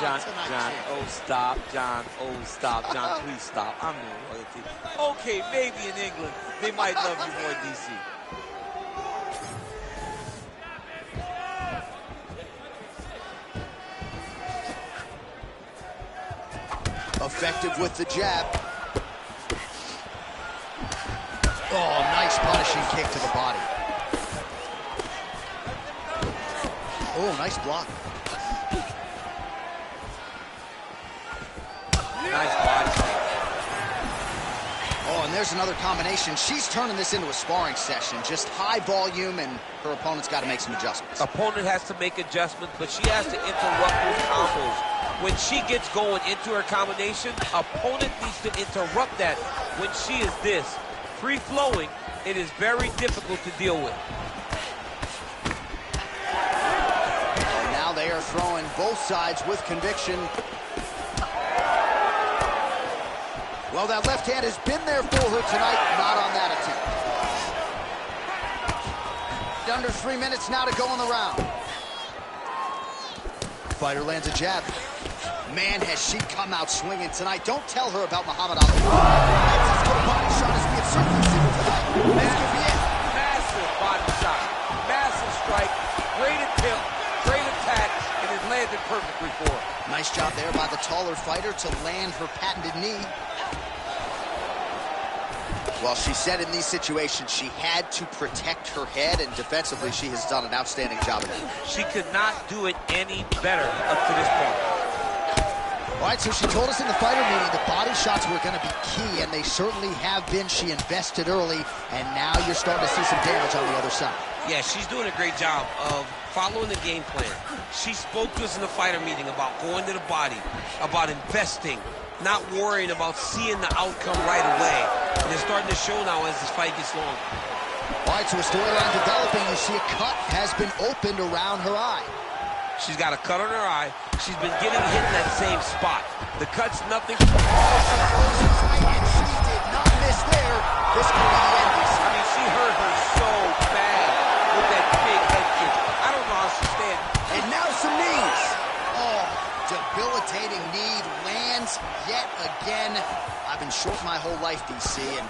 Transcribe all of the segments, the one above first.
John, oh, stop, John, oh, stop, John, please stop. I'm new royalty. Okay, maybe in England, they might love you more in D.C. Effective with the jab. Oh, nice punishing kick to the body. Oh, nice block. Nice body. Oh, and there's another combination. She's turning this into a sparring session. Just high volume, and her opponent's got to make some adjustments. Opponent has to make adjustments, but she has to interrupt those combos. When she gets going into her combination, opponent needs to interrupt that. When she is this free-flowing, it is very difficult to deal with. And now they are throwing both sides with conviction. Well, that left hand has been there for her tonight, not on that attempt. Under 3 minutes now to go in the round. Fighter lands a jab. Man, has she come out swinging tonight. Don't tell her about Muhammad Ali. This good body shot as we have certainly seen tonight. This could be it. Massive body shot. Massive strike. Great attempt. Great attack. And it landed perfectly for her. Nice job there by the taller fighter to land her patented knee. Well, she said in these situations she had to protect her head, and defensively she has done an outstanding job of it. She could not do it any better up to this point. All right, so she told us in the fighter meeting the body shots were going to be key, and they certainly have been. She invested early, and now you're starting to see some damage on the other side. Yeah, she's doing a great job of following the game plan. She spoke to us in the fighter meeting about going to the body, about investing, not worrying about seeing the outcome right away. And it's starting to show now as this fight gets long. All right, so a storyline developing. You see a cut has been opened around her eye. She's got a cut on her eye. She's been getting hit in that same spot. The cut's nothing. And she did not miss there. This could be the end. I mean, she hurt her so bad with that big head kick. I don't know how she's standing. And now some knees. Oh, debilitating knee lands yet again. I've been short my whole life, DC, and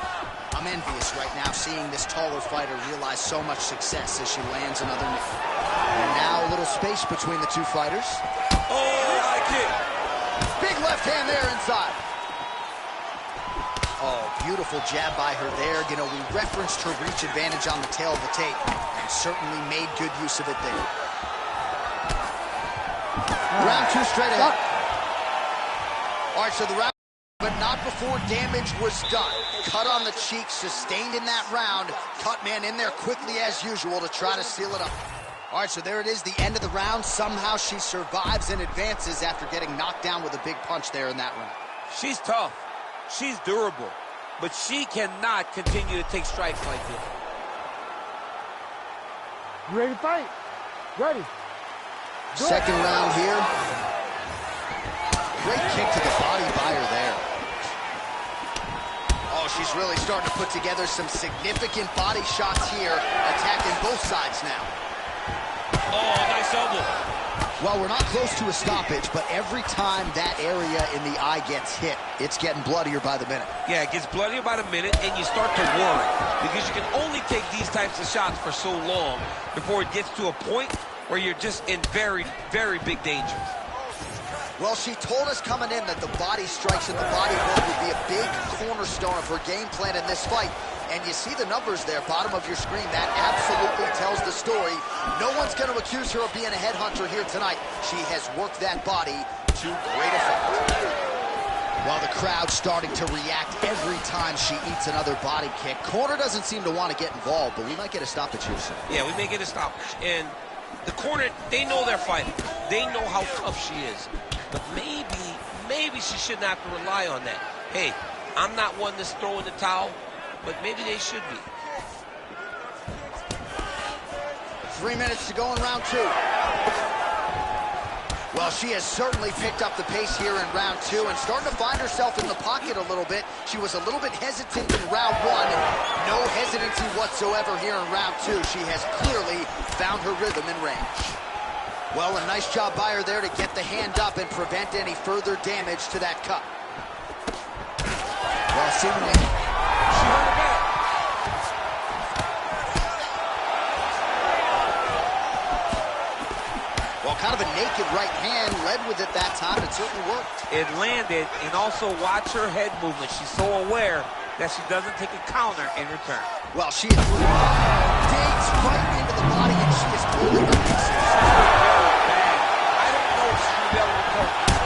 I'm envious right now seeing this taller fighter realize so much success as she lands another knee. And now a little space between the two fighters. Oh, I like it. Big left hand there inside. Oh, beautiful jab by her there. You know, we referenced her reach advantage on the tail of the tape and certainly made good use of it there. Round two straight ahead. All right, so the round, but not before damage was done. Cut on the cheek, sustained in that round. Cut man in there quickly as usual to try to seal it up. All right, so there it is, the end of the round. Somehow she survives and advances after getting knocked down with a big punch there in that round. She's tough. She's durable. But she cannot continue to take strikes like this. You ready to fight? Ready. Second round here. Great kick to the body by her there. Oh, she's really starting to put together some significant body shots here, attacking both sides now. Oh, nice elbow. Well, we're not close to a stoppage, but every time that area in the eye gets hit, it's getting bloodier by the minute. Yeah, it gets bloodier by the minute, and you start to worry, because you can only take these types of shots for so long before it gets to a point where you're just in very, very big danger. Well, she told us coming in that the body strikes and the body work would be a big cornerstone of her game plan in this fight. And you see the numbers there, bottom of your screen. That absolutely tells the story. No one's going to accuse her of being a headhunter here tonight. She has worked that body to great effect. While the crowd's starting to react every time she eats another body kick. Corner doesn't seem to want to get involved, but we might get a stoppage here soon. Yeah, we may get a stoppage. And the corner, they know they're fighting. They know how tough she is. But maybe she shouldn't have to rely on that. Hey, I'm not one that's throwing the towel, but maybe they should be. 3 minutes to go in round two. Well, she has certainly picked up the pace here in round two and starting to find herself in the pocket a little bit. She was a little bit hesitant in round one. No hesitancy whatsoever here in round two. She has clearly found her rhythm and range. Well, a nice job by her there to get the hand up and prevent any further damage to that cut. Well, seemingly, She hurt her back. well, kind of a naked right hand, led with it that time. It certainly worked. It landed, and also watch her head movement. She's so aware that she doesn't take a counter in return. Well, she digs right into the body, and she is totally releasing. Very bad. I don't know if she'll be able to recover.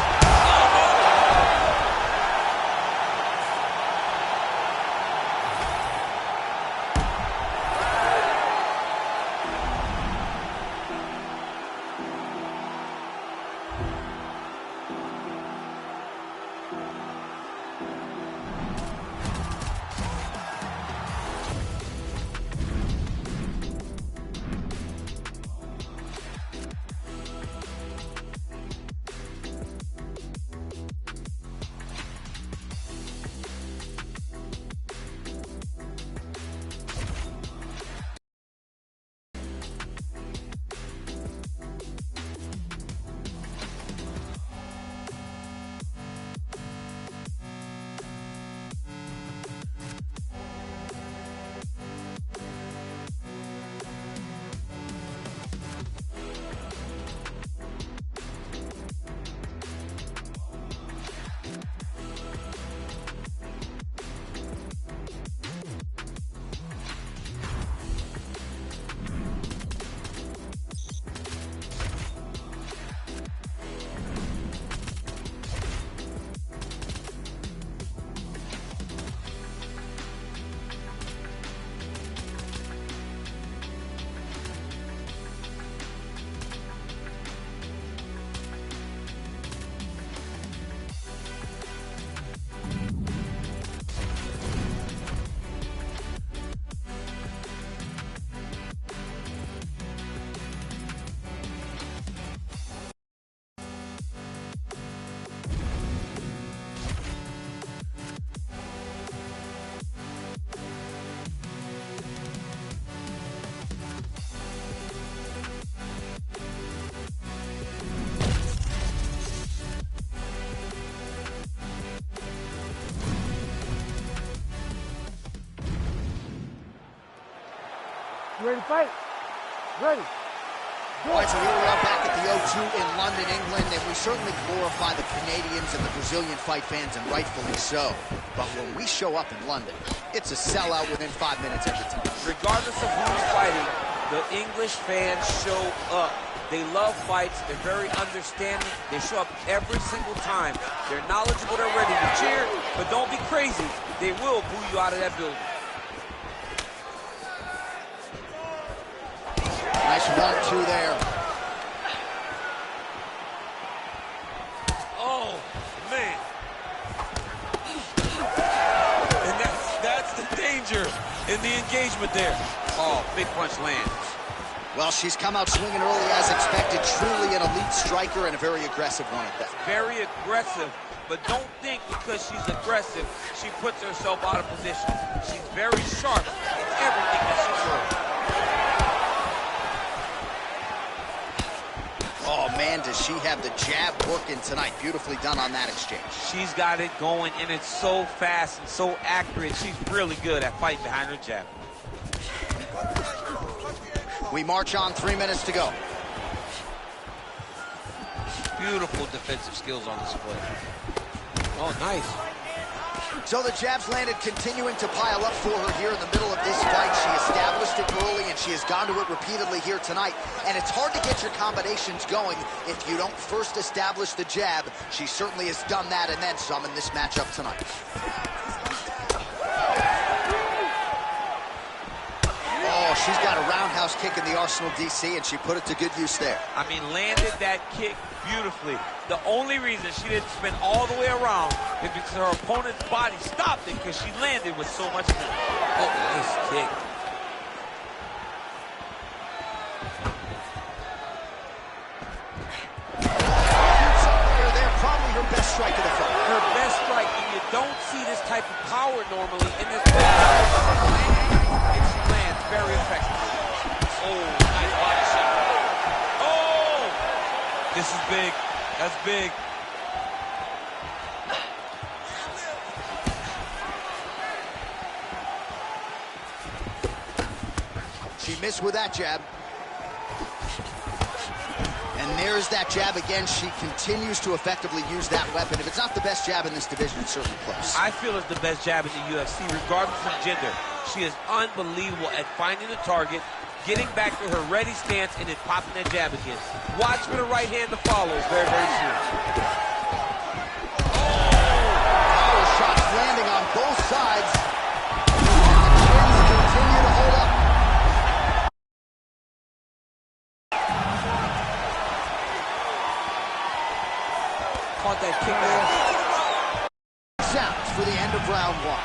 You ready to fight? Ready. All right, so here we are back at the O2 in London, England, and we certainly glorify the Canadians and the Brazilian fight fans, and rightfully so. But when we show up in London, it's a sellout within 5 minutes every time. Regardless of who's fighting, the English fans show up. They love fights. They're very understanding. They show up every single time. They're knowledgeable. They're ready to cheer, but don't be crazy. They will boo you out of that building. Nice 1-2 there. Oh, man. And that's the danger in the engagement there. Oh, big punch lands. Well, she's come out swinging early as expected. Truly an elite striker and a very aggressive one at that. Very aggressive, but don't think because she's aggressive, she puts herself out of position. She's very sharp in everything that she throws. Oh, man, does she have the jab working tonight. Beautifully done on that exchange. She's got it going, and it's so fast and so accurate. She's really good at fighting behind her jab. We march on, 3 minutes to go. Beautiful defensive skills on display. Oh, nice. So the jabs landed, continuing to pile up for her here in the middle of this fight. She established it early, and she has gone to it repeatedly here tonight. And it's hard to get your combinations going if you don't first establish the jab. She certainly has done that and then some in this matchup tonight. Oh, she's got a roundhouse kick in the arsenal, DC, and she put it to good use there. I mean, landed that kick beautifully. The only reason she didn't spin all the way around is because her opponent's body stopped it because she landed with so much force. Oh, nice kick. There, probably her best strike of the fight. Her best strike, and you don't see this type of power normally in this battle. And she lands very effectively. Oh, nice body shot. Oh! This is big. That's big. She missed with that jab. And there's that jab again. She continues to effectively use that weapon. If it's not the best jab in this division, it's certainly close. I feel it's the best jab in the UFC, regardless of gender. She is unbelievable at finding the target, getting back to her ready stance, and then popping that jab again. Watch for the right hand to follow very, very soon. Power shots landing on both sides. And the chins continue to hold up. Caught that kick there. Sounds for the end of round one.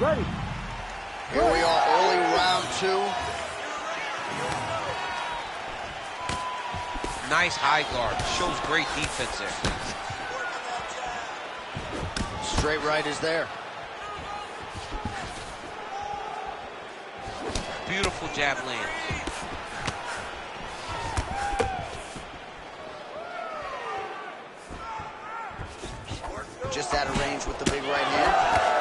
Ready. Here we are, early round two. Nice high guard. Shows great defense there. Straight right is there. Beautiful jab land. Just out of range with the big right hand.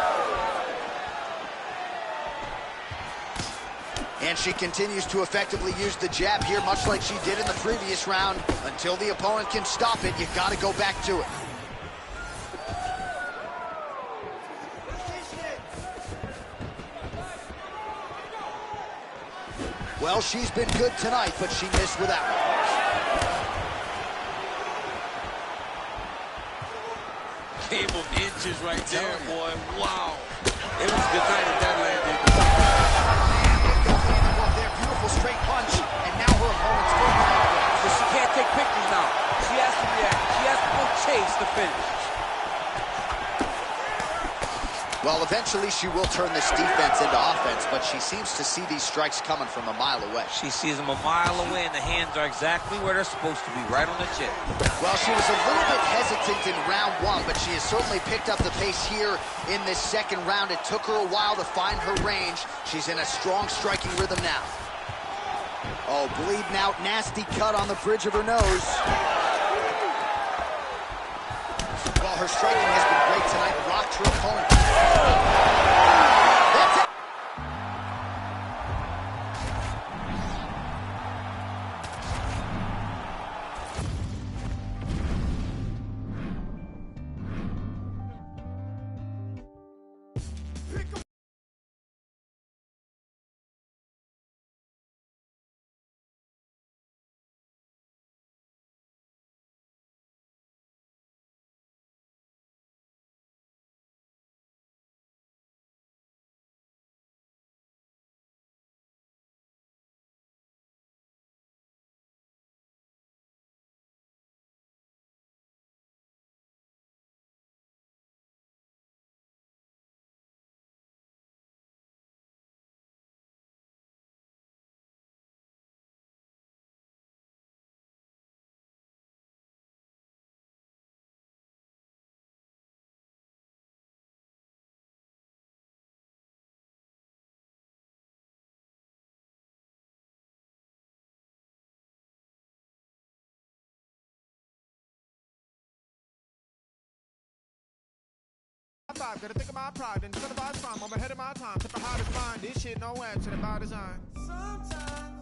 And she continues to effectively use the jab here, much like she did in the previous round. Until the opponent can stop it, you've got to go back to it. Well, she's been good tonight, but she missed with that one. Game of inches right there, boy. Wow. It was a good night if that landed. Beautiful straight punch, and now her opponent's good. But she can't take pictures now. She has to react. She has to go chase the finish. Well, eventually she will turn this defense into offense, but she seems to see these strikes coming from a mile away. She sees them a mile away, and the hands are exactly where they're supposed to be, right on the chin. Well, she was a little bit hesitant in round one, but she has certainly picked up the pace here in this second round. It took her a while to find her range. She's in a strong striking rhythm now. Oh, bleeding out, nasty cut on the bridge of her nose. Well, her striking has been great tonight, rocked her opponent. That's it. Gotta think of my pride and incentivize crime. I'm ahead of my time. Set the hottest mind. This shit no answer by design. Sometimes I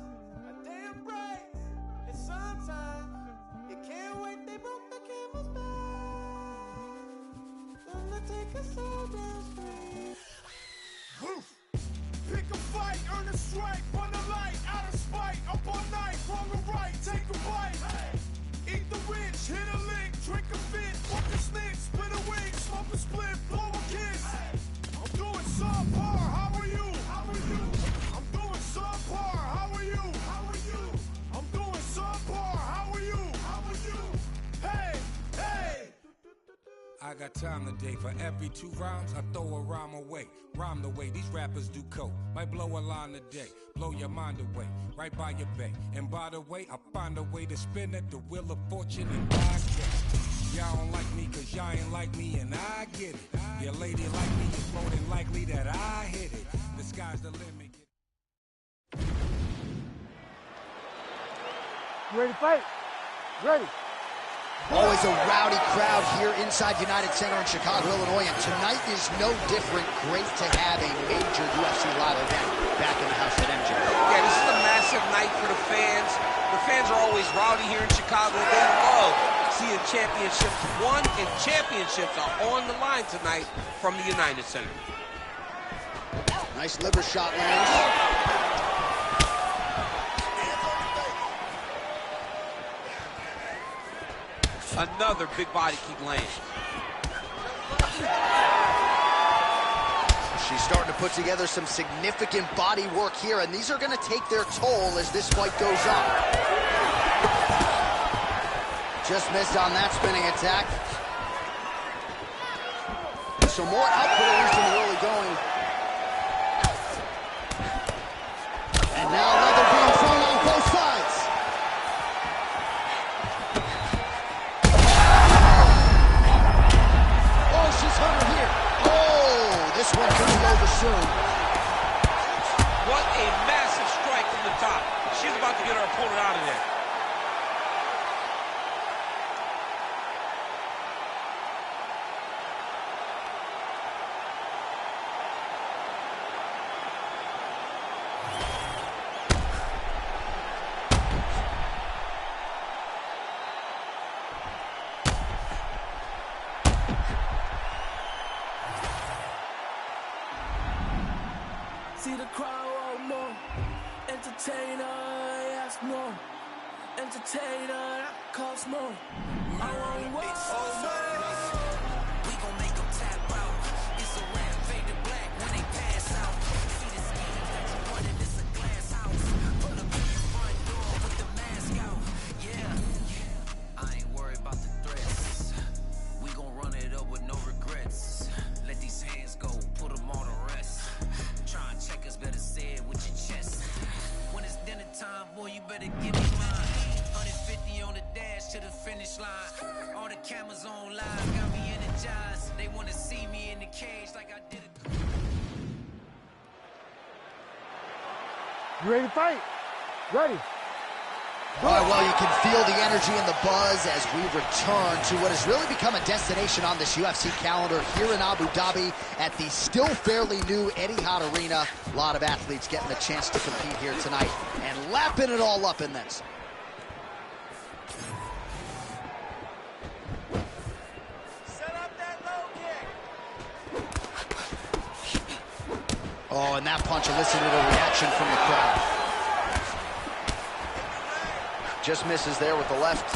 damn right, and sometimes you can't wait. They broke the camel's back. Undertaker so damn straight. Pick a fight, earn a strike, run a light, out of spite, up all night, wrong or right, take a bite. Eat the rich, hit a lick, drink a fit, fuck a snitch, split a wig, smoke a split, blow a kiss. I'm doing subpar, how are you? How are you? I'm doing got time today. For every 2 rounds, I throw a rhyme away. Rhyme the way these rappers do coke. Might blow a line today, blow your mind away, right by your bay. And by the way, I find a way to spin at the wheel of fortune and I get it. Y'all don't like me cause y'all ain't like me and I get it. Your lady like me is more than likely that I hit it. The sky's the limit. You ready to fight? Ready. Always a rowdy crowd here inside United Center in Chicago, Illinois, and tonight is no different. Great to have a major UFC live event back in the house at MJ. Yeah, this is a massive night for the fans. The fans are always rowdy here in Chicago. They love seeing championships won, and championships are on the line tonight from the United Center. Nice liver shot lands. Another big body kick lands. She's starting to put together some significant body work here, and these are going to take their toll as this fight goes on. Just missed on that spinning attack. So more output, at least in the early going. And now leather being thrown on both sides. She's hurt here. Oh, this one could be over soon. What a massive strike from the top. She's about to get her opponent out of there. See the crowd want more. Entertainer, ask more. Entertainer, that costs more. I want more. We gon' make them tap out. It's a rap, fade to black when they pass out. See the scheme that you wanted, it's a glass house. Pull up in your front door with the mask out. Yeah, I ain't worried about the threats. We gon' run it up with no regrets. Let these hands go, put them on the rest. Try and check us, better say it with your chest. When it's dinner time, boy, you better give me mine. 150 on the dash to the finish line. All the cameras on live, got me energized. They wanna see me in the cage like I did it. You ready to fight? Ready. All right, well, you can feel the energy and the buzz as we return to what has really become a destination on this UFC calendar here in Abu Dhabi at the still fairly new Etihad Arena. A lot of athletes getting a chance to compete here tonight and lapping it all up in this. Set up that low kick. Oh, and that punch elicited a reaction from the crowd. Just misses there with the left.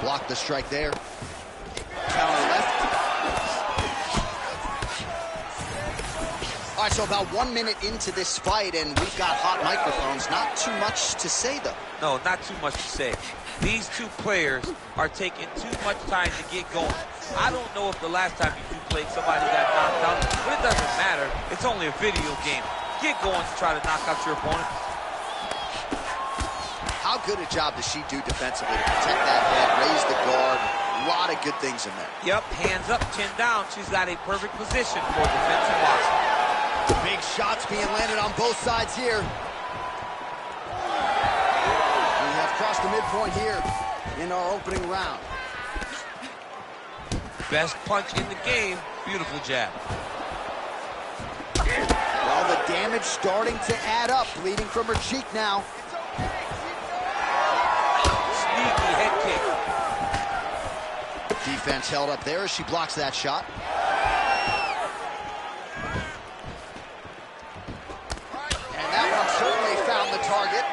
Blocked the strike there. Counter left. All right, so about 1 minute into this fight, and we've got hot microphones. Not too much to say, though. No, not too much to say. These two players are taking too much time to get going. I don't know if the last time you played somebody got knocked out, but it doesn't matter. It's only a video game. Get going to try to knock out your opponent. How good a job does she do defensively to protect that head, raise the guard? A lot of good things in there. Yep, hands up, chin down. She's got a perfect position for defensive boxing. Big shots being landed on both sides here. We have crossed the midpoint here in our opening round. Best punch in the game. Beautiful jab. Well, the damage starting to add up. Bleeding from her cheek now. Sneaky head kick. Defense held up there as she blocks that shot. And that one certainly found the target.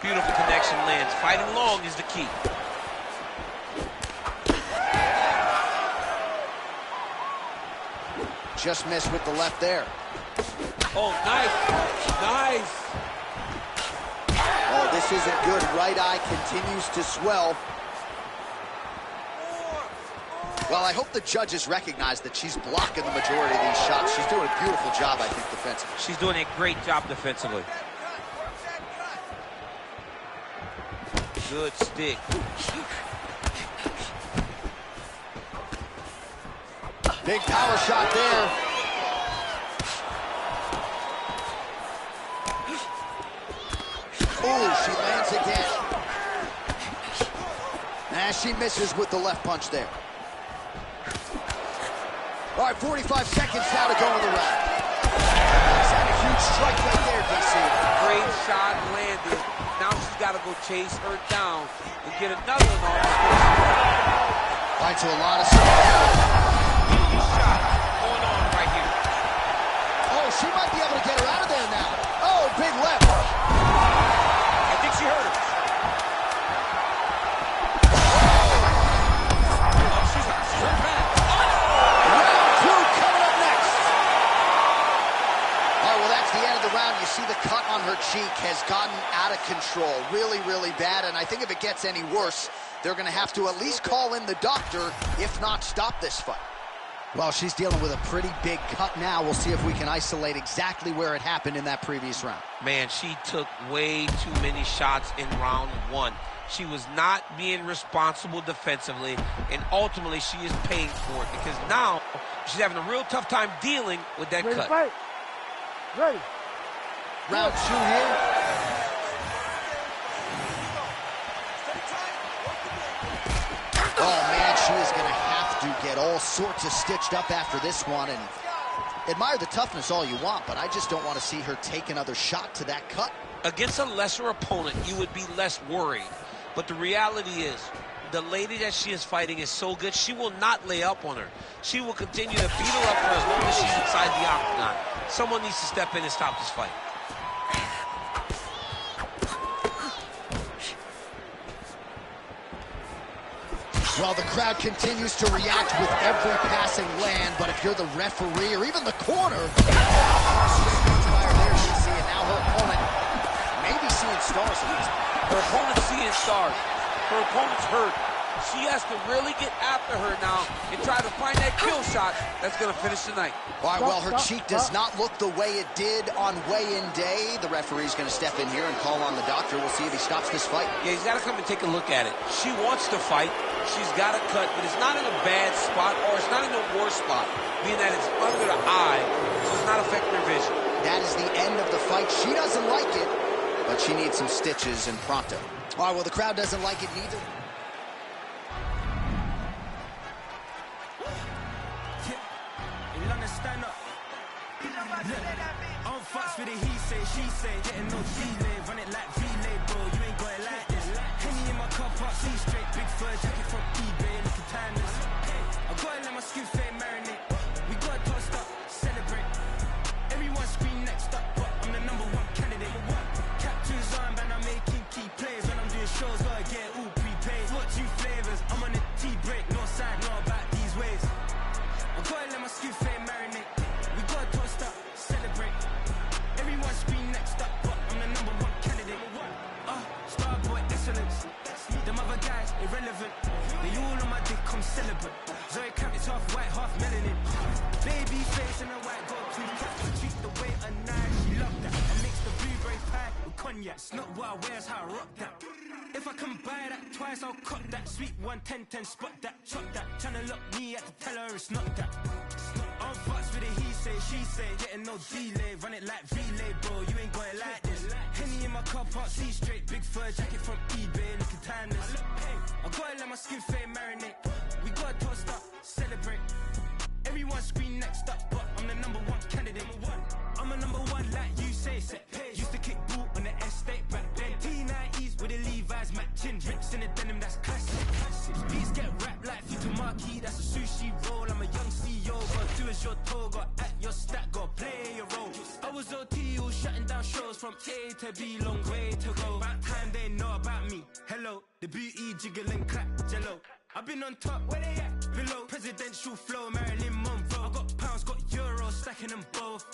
Beautiful connection lands. Fighting long is the key. Just missed with the left there. Oh, nice. Nice. Oh, this isn't good. Right eye continues to swell. Well, I hope the judges recognize that she's blocking the majority of these shots. She's doing a beautiful job, I think, defensively. She's doing a great job defensively. Good stick. Big power shot there. Ooh, she lands again. And she misses with the left punch there. All right, 45 seconds now to go in the round. He's had a huge strike right there, DC. Great shot landed. Now she's got to go chase her down and get another one off. All right, so a lot of shot going on right here. Oh, she might be able to get her out of there now. Oh, big left. I think she hurt her. Oh, she's hurt bad. You see the cut on her cheek has gotten out of control. Really, really bad. And I think if it gets any worse, they're going to have to at least call in the doctor, if not stop this fight. Well, she's dealing with a pretty big cut now. We'll see if we can isolate exactly where it happened in that previous round. Man, she took way too many shots in round one. She was not being responsible defensively, and ultimately she is paying for it because now she's having a real tough time dealing with that cut. Fight. Ready. Round two here. Oh, man, she is going to have to get all sorts of stitched up after this one. And admire the toughness all you want, but I just don't want to see her take another shot to that cut. Against a lesser opponent, you would be less worried. But the reality is, the lady that she is fighting is so good, she will not lay up on her. She will continue to beat her up for as long as she's inside the octagon. Someone needs to step in and stop this fight. Well, the crowd continues to react with every passing land, but if you're the referee or even the corner, fire there, you see it. Now her opponent may be seeing stars. Her opponent's seeing stars. Her opponent's hurt. She has to really get after her now and try to find that kill shot that's going to finish the night. All right, well, her cheek does not look the way it did on weigh-in day. The referee's going to step in here and call on the doctor. We'll see if he stops this fight. Yeah, he's got to come and take a look at it. She wants to fight. She's got a cut, but it's not in a bad spot, or it's not in a worse spot, being that it's under the eye, so it's not affecting her vision. That is the end of the fight. She doesn't like it, but she needs some stitches and pronto. All right, well, the crowd doesn't like it neither. Stand up. On fucks with it, he say, she say, getting no delay, run it like relay, bro. You ain't got it like this. Henny in my car park, see straight, big fur jacket from eBay, looking timeless. I gotta let my skin fade marinate. We gotta toast up, celebrate. Everyone scream next up, but I'm the #1 candidate. Captain's on, man, I'm making key plays. When I'm doing shows, gotta get all prepaid. What two flavors? I'm on a tea break, no side, no about these ways. I gotta let my skin fade marinate. We gotta toast up, celebrate. Everyone scream next up, but I'm the #1 candidate. Starboy excellence. Them other guys irrelevant. They all on my dick, come celebrate. Zoe Camp is half white, half melanin. Baby face and a white gold tooth cap. Treat the way a night, she love that. And mix the blueberry pie with cognac. It's not what I wear, it's how I rock that. If I can buy that twice, I'll cut that. Sweet 110, spot that, chop that. Tryna lock me at the tell her it's not that. On fucks with it, he say, she say. Getting no delay, run it like relay, bro. You ain't got it like this. Henny in my car park, see straight. Big fur jacket from eBay, looking timeless. I gotta let my skin fade marinate. We gotta toast up, celebrate. Everyone scream next up, but I'm the #1 candidate. I'm a #1 like you say. Used to kick ball on the estate back then. T90s with the Levi's matching. Rips in the denim, that's classic. Beats get wrapped like Futamaki, that's a sushi roll. I'm a young CEO, got do as you're told. Got at your stack, got play your role. I was OT, all shutting down shows from A to B, long way to go. About time they know about me. Hello, the booty jiggle and clap, jello. I've been on top, where they at? Below, presidential flow, Marilyn Monroe. I got pounds, got euros, stacking them both.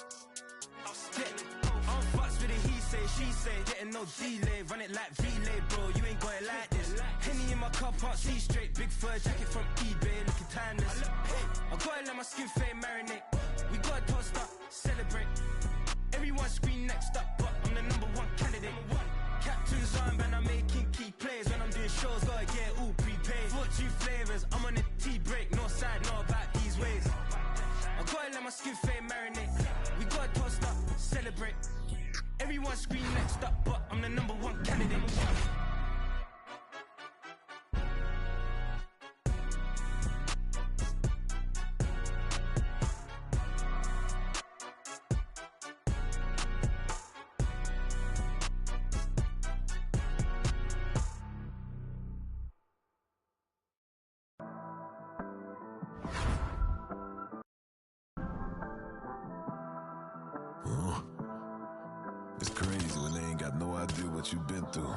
On fucks with it, he say, she say, getting no delay, run it like relay, bro, you ain't got it like this. Henny in my car, can't see straight, big fur jacket from eBay, looking timeless. I gotta let my skin fade marinate, we gotta toast up, celebrate. Everyone scream next up, but I'm the #1 candidate. Captain's arm and I'm making key plays. When I'm doing shows, gotta get all prepaid. 42 flavors, I'm on a tea break. No side, no about these ways. I gotta let my skin fade marinate. We gotta toast up, celebrate. Everyone scream next up, but I'm the #1 candidate. It's crazy when they ain't got no idea what you've been through.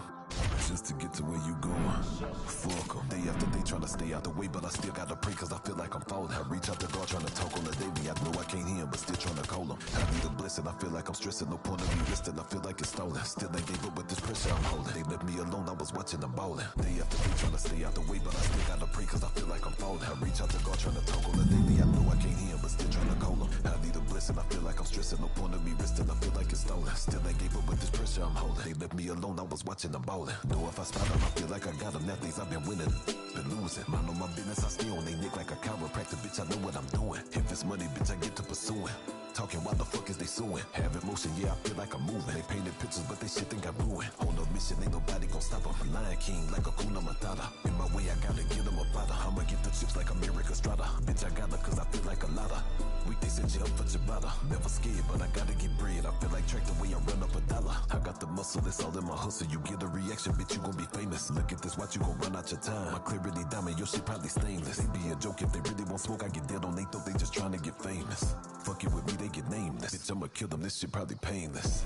Just to get to where you going. Fuck them. Day after day trying to stay out the way, but I still gotta pray cause I feel like I'm falling. I reach out to God trying to talk on the daily. I know I can't hear him, but still trying to call him. I need a blessing, I feel like I'm stressing. No point of me resting, I feel like it's stolen. Still ain't gave up with this pressure I'm holding. They left me alone, I was watching them ballin'. Day after day trying to stay out the way, but I still gotta pray cause I feel like I'm falling. I reach out to God trying to talk on the daily. I know I can't hear him, but still trying to call him. I need a blessing, I feel like I'm stressing. No point of me resting, I feel like it's stolen. Still ain't gave up with this pressure I'm holding. They left me alone, I was watching them ballin'. Know if I spot them, I feel like I got them. That days I've been winning, been losing. Mind on my business, I stay on they neck like a chiropractor. Bitch, I know what I'm doing. If it's money, bitch, I get to pursuing. Talking, why the fuck is they suing? Have emotion, yeah, I feel like I'm moving. They painted pictures, but they shit think I'm ruined. On a mission, ain't nobody gon' stop them. Lion King like a Kuna Matata. In my way, I gotta get them a platter. I'ma get the chips like America Strata. Bitch, I gotta cause I feel like a lotta. Week they set you up for ciabatta. Never scared, but I gotta get bread. I feel like track the way I run up a dollar. I got the muscle, it's all in my hustle. You get a reaction, bitch, you gon' be famous. Look at this, watch you gon' run out your time. My clarity diamond, your shit probably stainless. They be a joke if they really want smoke. I get dead on they thought they just trying to get famous. Fuck it with me, they get nameless. Bitch, I'ma kill them, this shit probably painless.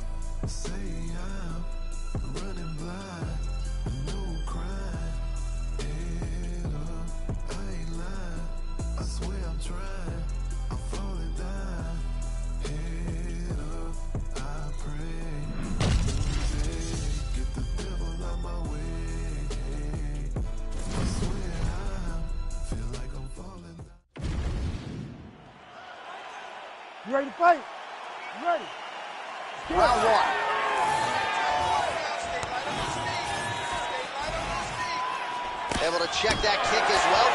Say I'm running blind, no crime. Head up, I ain't lying. I swear I'm trying, I'm falling down. Head up, I pray. Get the devil out my way. I swear I feel like I'm falling down. You ready to fight? You ready? Round one. Able to check that kick as well.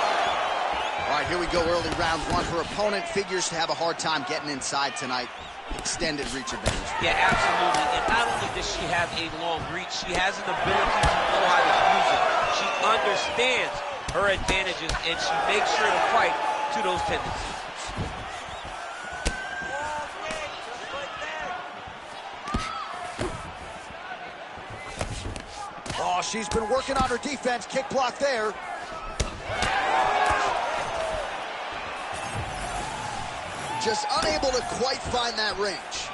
All right, here we go, early round one. Her opponent figures to have a hard time getting inside tonight. Extended reach advantage. Yeah, absolutely. And not only does she have a long reach, she has an ability to know how to use it. She understands her advantages, and she makes sure to fight to those tendencies. Oh, she's been working on her defense. Kick block there. Just unable to quite find that range.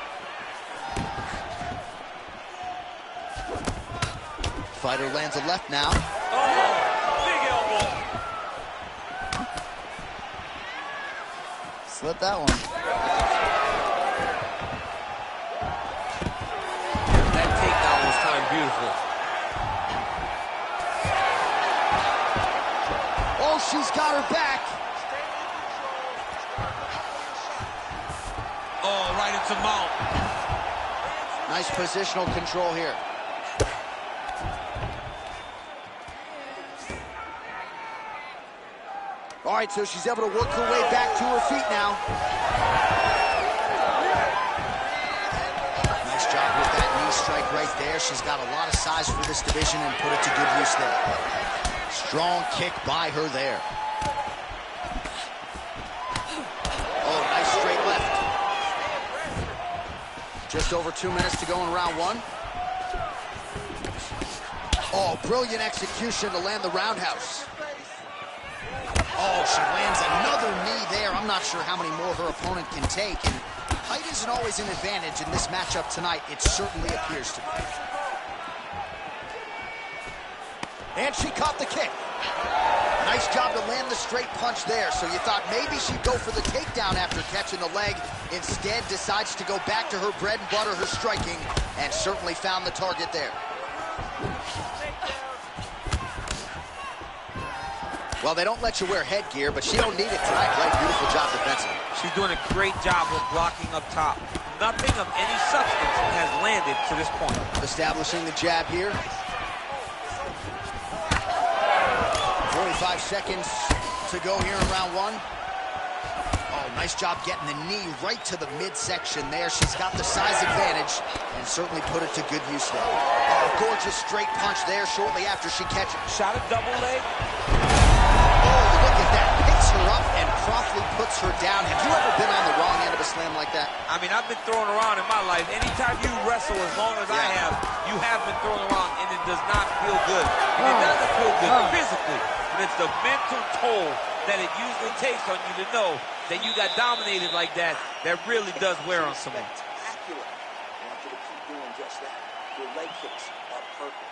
Fighter lands a left now. Oh, big elbow. Slip that one. That takedown was timed beautiful. Oh, she's got her back. Oh, right into mount. Nice positional control here. All right, so she's able to work her way back to her feet now. Nice job with that knee strike right there. She's got a lot of size for this division and put it to good use there. Strong kick by her there. Oh, nice straight left. Just over 2 minutes to go in round one. Oh, brilliant execution to land the roundhouse. Oh, she lands another knee there. I'm not sure how many more her opponent can take. And height isn't always an advantage in this matchup tonight. It certainly appears to be. And she caught the kick. Nice job to land the straight punch there. So you thought maybe she'd go for the takedown after catching the leg. Instead, decides to go back to her bread and butter, her striking, and certainly found the target there. Well, they don't let you wear headgear, but she don't need it tonight, right? Beautiful job defensively. She's doing a great job of blocking up top. Nothing of any substance has landed to this point. Establishing the jab here. 45 seconds to go here in round one. Oh, nice job getting the knee right to the midsection there. She's got the size advantage and certainly put it to good use there. Oh, gorgeous straight punch there shortly after she catches. Shot a double leg. Oh, look at that. Picks her up and promptly puts her down. Have you ever been on the wrong end of a slam like that? I mean, I've been thrown around in my life. Anytime you wrestle as long as I have, you have been thrown around, and it does not feel good. And it doesn't feel good physically, but it's the mental toll that it usually takes on you to know that you got dominated like that, that really does wear on someone. Spectacular. I want you to keep doing just that. Your leg kicks are perfect.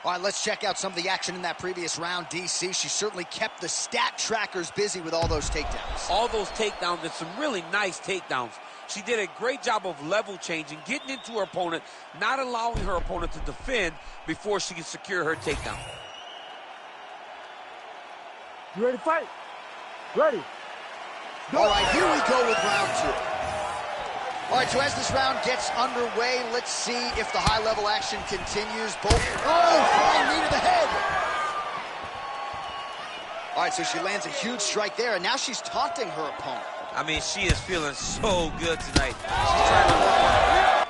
All right, let's check out some of the action in that previous round, DC. She certainly kept the stat trackers busy with all those takedowns. All those takedowns, and some really nice takedowns. She did a great job of level changing, getting into her opponent, not allowing her opponent to defend before she can secure her takedown. You ready to fight? Ready. All right, here we go with round two. All right, so as this round gets underway, let's see if the high-level action continues. Both, flying knee to the head. All right, so she lands a huge strike there, and now she's taunting her opponent. I mean, she is feeling so good tonight. She's trying to work on it.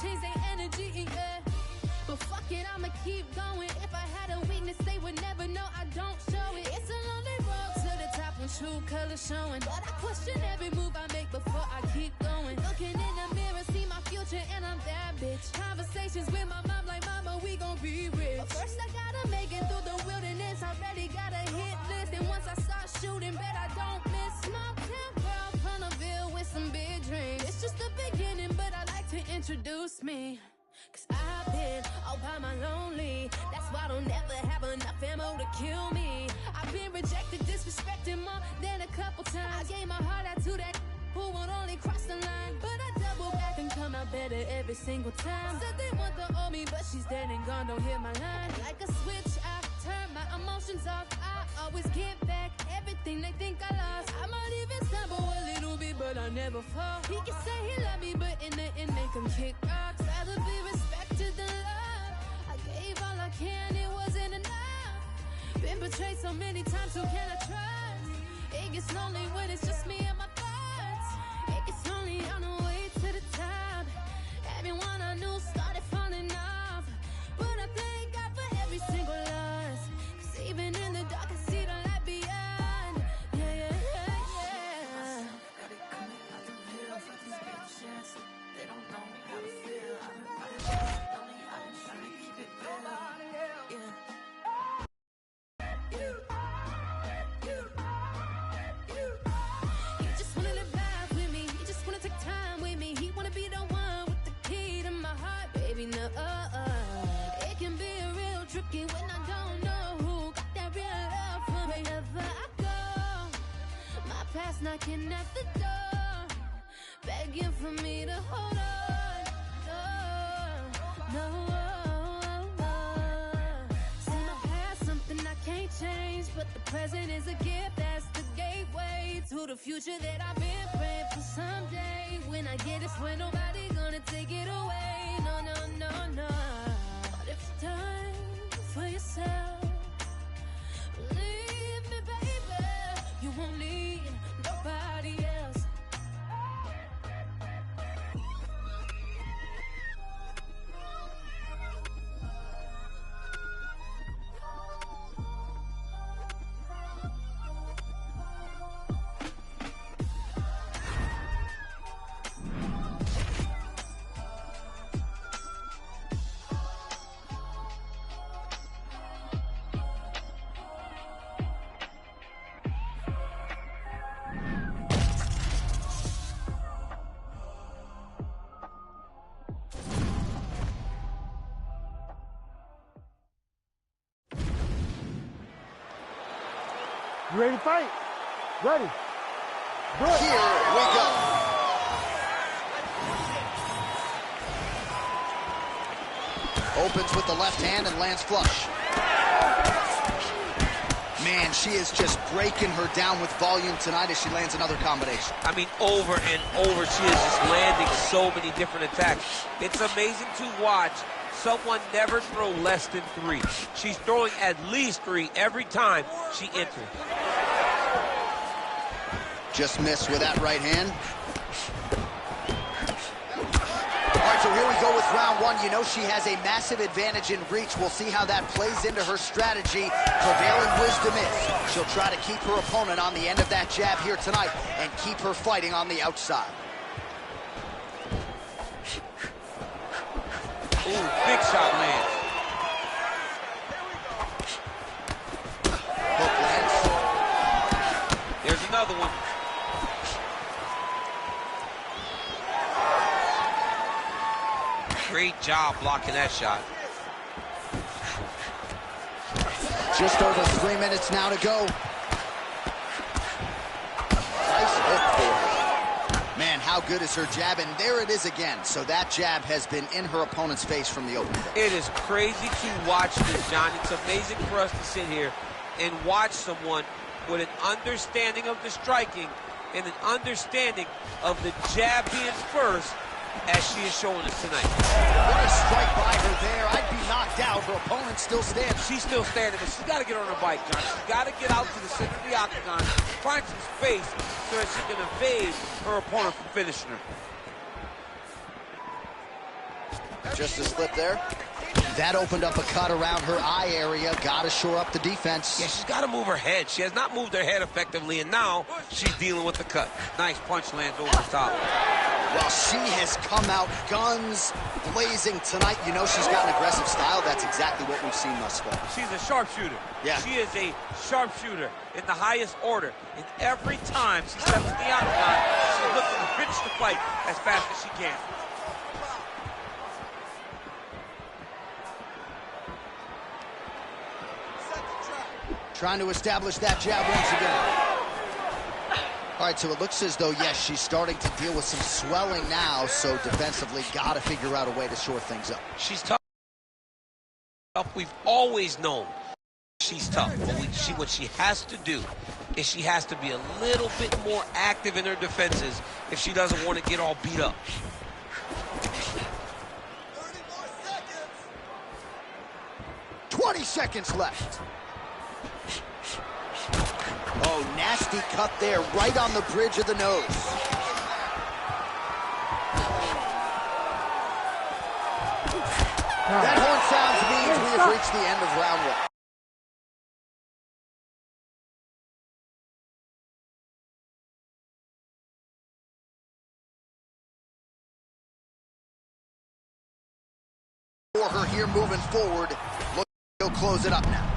change their energy, yeah. But fuck it, I'ma keep going. If I had a weakness, they would never know I don't show it. It's a lonely road to the top when true colors showing. But I question every move I make before I keep going. Looking in the mirror, see my future, and I'm that bitch. Conversations with my mom like, mama, we gon' be rich. But first I gotta make it through the wilderness. Already got a hit list, and once I start shooting, bet I don't miss. Small town girl from the Ville with some big dreams. It's just the beginning, but I like to introduce me. Cause I've been all by my lonely. That's why I don't ever have enough ammo to kill me. I've been rejected, disrespected more than a couple times. I gave my heart out to that who won't only cross the line. But I double back and come out better every single time. Said they want the old me, but she's dead and gone, don't hear my line. Like a switch, I turn my emotions off. I always get back everything they think I lost. I might even stumble a little bit, but I never fall. He can say he love me, but in the end make him kick rocks. Rather be respected than love. I gave all I can, it wasn't enough. Been betrayed so many times, who can I trust? It gets lonely when it's just me and my thoughts. It gets lonely on the way to the top. Everyone I knew started falling off. But I thank God for every single loss. Cause even in the dark I see the light beyond. Yeah, yeah, yeah, yeah. Got it coming out the hills like these bitches. They don't know how to feel. I've been trying to keep it real. Yeah. He just wanna live life with me. He just wanna take time with me. He wanna be the one with the key to my heart, baby. No, it can be real tricky when I don't know who got that real love for me. Wherever I go, my past knocking at the door, begging for me to hold on. No, see my past something I can't change, but the present is a gift. That's the gateway to the future that I've been praying for someday. When I get it, swear nobody gonna take it away. No, no, no, no. But if it's time for yourself, believe me, baby, you won't need nobody else. You ready to fight? Ready. Good. Here we go. Opens with the left hand and lands flush. Man, she is just breaking her down with volume tonight as she lands another combination. I mean, over and over, she is just landing so many different attacks. It's amazing to watch someone never throw less than 3. She's throwing at least 3 every time she enters. Just missed with that right hand. All right, so here we go with round 1. You know she has a massive advantage in reach. We'll see how that plays into her strategy. Prevailing wisdom is she'll try to keep her opponent on the end of that jab here tonight and keep her fighting on the outside. Ooh, big shot lands. Hook lands. There's another one. Great job blocking that shot. Just over 3 minutes now to go. Nice hook for her. Man, how good is her jab? And there it is again. So that jab has been in her opponent's face from the opening. It is crazy to watch this, John. It's amazing for us to sit here and watch someone with an understanding of the striking and an understanding of the jab being first, as she is showing us tonight. What a strike by her there. I'd be knocked out. Her opponent still stands. She's still standing, but she's got to get on her bike, John. She's got to get out to the center of the octagon, find some space so that she can evade her opponent from finishing her. just a slip there. That opened up a cut around her eye area. Got to shore up the defense. Yeah, she's got to move her head. She has not moved her head effectively, and now she's dealing with the cut. Nice punch lands over the top. Well, she has come out guns blazing tonight. You know she's got an aggressive style. That's exactly what we've seen thus far. She's a sharpshooter. Yeah. She is a sharpshooter in the highest order. And every time she steps to the octagon, she's looking to finish the fight as fast as she can. Trying to establish that jab once again. All right, so it looks as though, yes, she's starting to deal with some swelling now, so defensively got to figure out a way to shore things up. She's tough. We've always known she's tough, but what she has to do is she has to be a little bit more active in her defenses if she doesn't want to get all beat up. 20 seconds left. Oh, nasty cut there, right on the bridge of the nose. That horn sounds means we have reached the end of round one. For her here moving forward, look, he'll close it up now.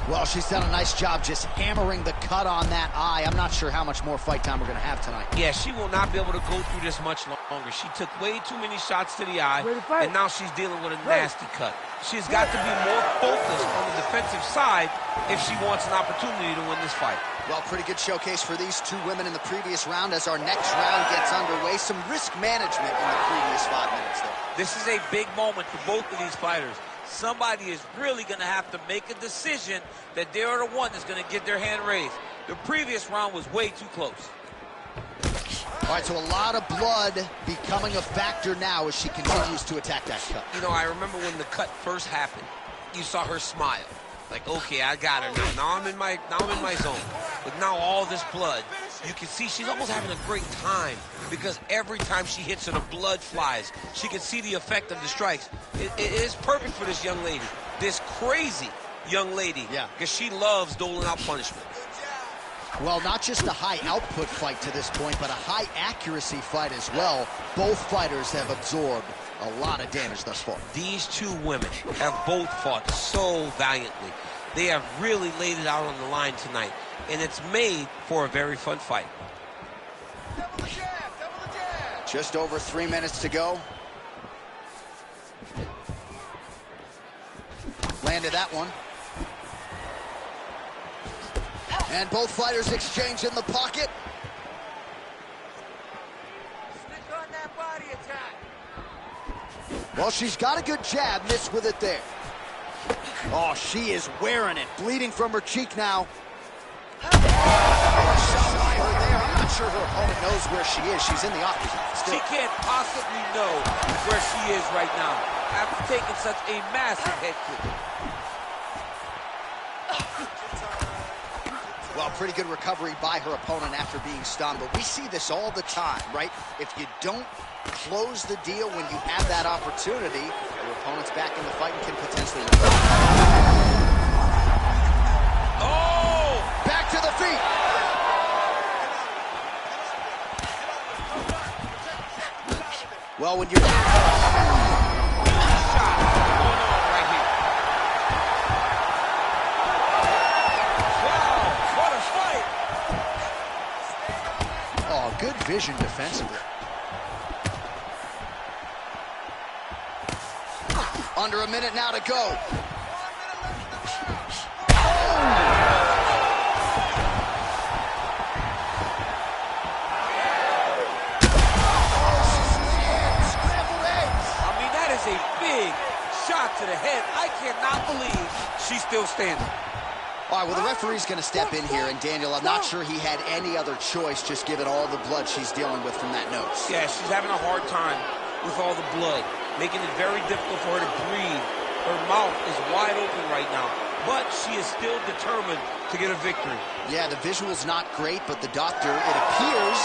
Well, she's done a nice job just hammering the cut on that eye. I'm not sure how much more fight time we're going to have tonight. Yeah, she will not be able to go through this much longer. She took way too many shots to the eye, and now she's dealing with a nasty cut. She's got to be more focused on the defensive side if she wants an opportunity to win this fight. Well, pretty good showcase for these two women in the previous round. As our next round gets underway, some risk management in the previous 5 minutes there. This is a big moment for both of these fighters. Somebody is really going to have to make a decision that they are the one that's going to get their hand raised. The previous round was way too close. All right, so a lot of blood becoming a factor now as she continues to attack that cut. You know, I remember when the cut first happened, you saw her smile. Like, okay, I got her now. Now I'm in my zone. But now all this blood, you can see she's almost having a great time because every time she hits her, the blood flies. She can see the effect of the strikes. It is perfect for this young lady, this crazy young lady, because she loves doling out punishment. Well, not just a high output fight to this point, but a high accuracy fight as well. Both fighters have absorbed a lot of damage thus far. These two women have both fought so valiantly. They have really laid it out on the line tonight, and it's made for a very fun fight. Just over 3 minutes to go. Landed that one. And both fighters exchange in the pocket. Stick on that body attack. Well, she's got a good jab, missed with it there. Oh, she is wearing it, bleeding from her cheek now. Shot by her there. I'm not sure her opponent knows where she is. She's in the octagon. She can't possibly know where she is right now after taking such a massive head kick. Well, pretty good recovery by her opponent after being stunned, but we see this all the time, right? If you don't close the deal when you have that opportunity, your opponent's back in the fight and can potentially win. Oh! Back to the feet! Well, when you're... Good vision defensively. Under a minute now to go. Scrambled eggs. I mean, that is a big shot to the head. I cannot believe she's still standing. All right, well, the referee's going to step in here, and Daniel, I'm not sure he had any other choice, just given all the blood she's dealing with from that nose. Yeah, she's having a hard time with all the blood, making it very difficult for her to breathe. Her mouth is wide open right now, but she is still determined to get a victory. Yeah, the visual's not great, but the doctor, it appears,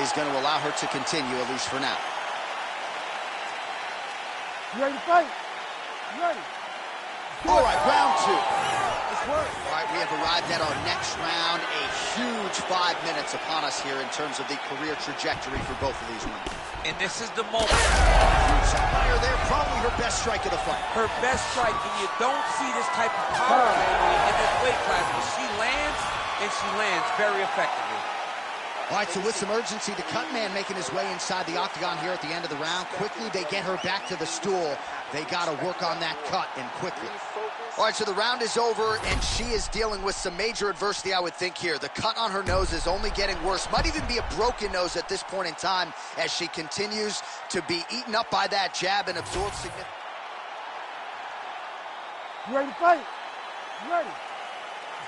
is going to allow her to continue, at least for now. You ready to fight? You ready? All right, round 2. Let's work. All right, we have arrived at our next round. A huge 5 minutes upon us here in terms of the career trajectory for both of these women. And this is the moment. Huge shot by her there, probably her best strike of the fight. Her best strike, and you don't see this type of power family in this weight class, but she lands, and she lands very effectively. All right, so with some urgency, the cut man making his way inside the octagon here at the end of the round. Quickly, they get her back to the stool. They got to work on that cut, and quickly. All right, so the round is over, and she is dealing with some major adversity, I would think, here. The cut on her nose is only getting worse. Might even be a broken nose at this point in time as she continues to be eaten up by that jab and absorb significant. You ready to fight? You ready?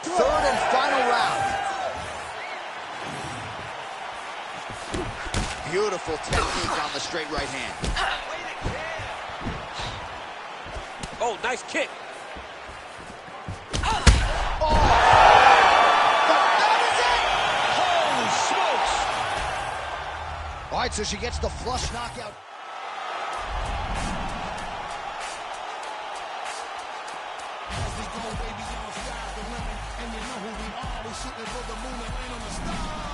Third and final round. Beautiful technique on the straight right hand. Oh, nice kick. Oh! That is it! Holy smokes! All right, so she gets the flush knockout. As we go, baby, on sky's the limit, and you know who we are. We shooting for the moon and land on the stars.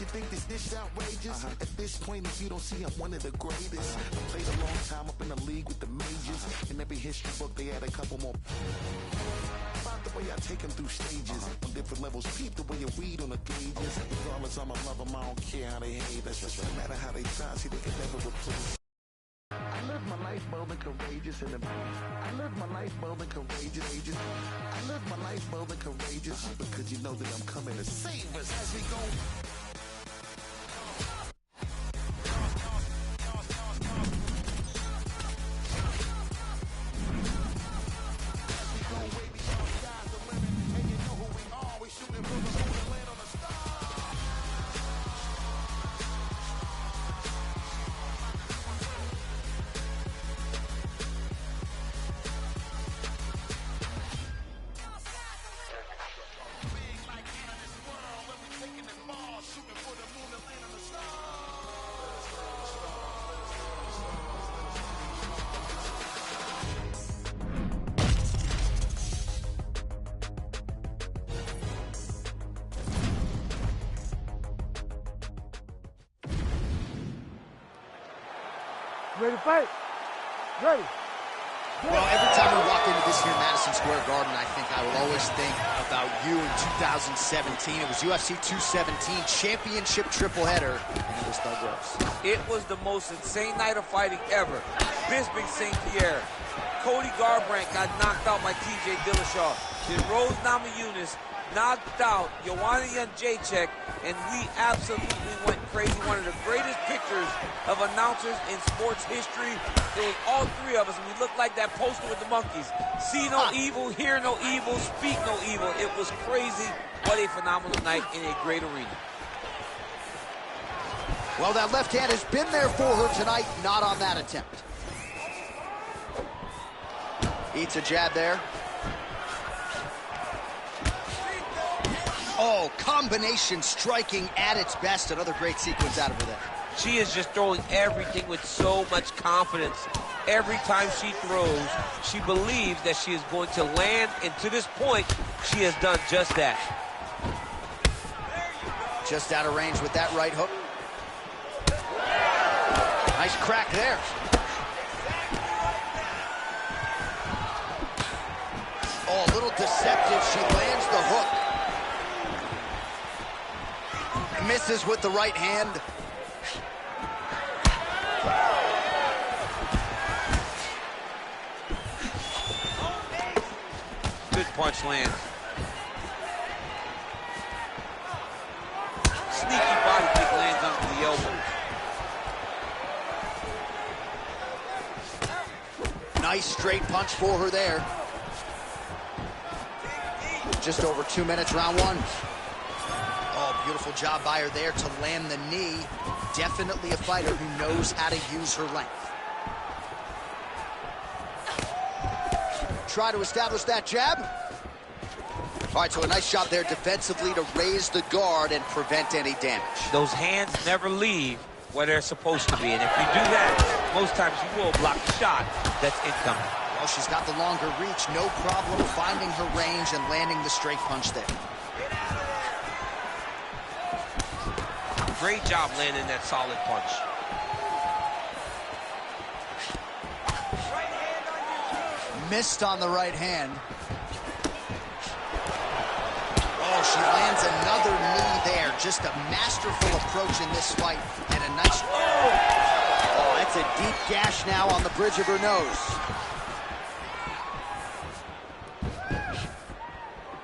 Think this dish outrageous? At this point, if you don't see I'm one of the greatest. I played a long time up in the league with the majors. In every history book, they had a couple more. About the way I take them through stages. On different levels, peep the way you read on the gauges. Regardless, I'ma love them, I don't care how they hate. That's just no matter how they try, see, they can never replace. I live my life bold and courageous in the I live my life bold and courageous. I live my life bold and courageous because you know that I'm coming to save us as we go. Ready to fight? Ready. Well, every time we walk into this here Madison Square Garden, I think I will always think about you in 2017. It was UFC 217 championship triple header, and it was Thug Rose. It was the most insane night of fighting ever. Bisping St. Pierre. Cody Garbrandt got knocked out by TJ Dillashaw. Then Rose Namajunas knocked out Joanna Jędrzejczyk, and we absolutely went crazy. One of the greatest pictures of announcers in sports history. It was all three of us, and we looked like that poster with the monkeys. See no evil, hear no evil, speak no evil. It was crazy. What a phenomenal night in a great arena. Well, that left hand has been there for her tonight, not on that attempt. Eats a jab there. Oh, combination striking at its best. Another great sequence out of her there. She is just throwing everything with so much confidence. Every time she throws, she believes that she is going to land, and to this point, she has done just that. Just out of range with that right hook. Nice crack there. Oh, a little deceptive. She lands the hook. Misses with the right hand. Good punch lands. Sneaky body kick lands under the elbow. Nice straight punch for her there. Just over 2 minutes, round one. Oh, beautiful job by her there to land the knee. Definitely a fighter who knows how to use her length. try to establish that jab. All right, so a nice job there defensively to raise the guard and prevent any damage. Those hands never leave where they're supposed to be, and if you do that, most times you will block the shot that's incoming. Well, she's got the longer reach, no problem finding her range and landing the straight punch there. Great job landing that solid punch. Missed on the right hand. Oh, she lands another knee there. Just a masterful approach in this fight. And a nice... Oh, that's a deep gash now on the bridge of her nose.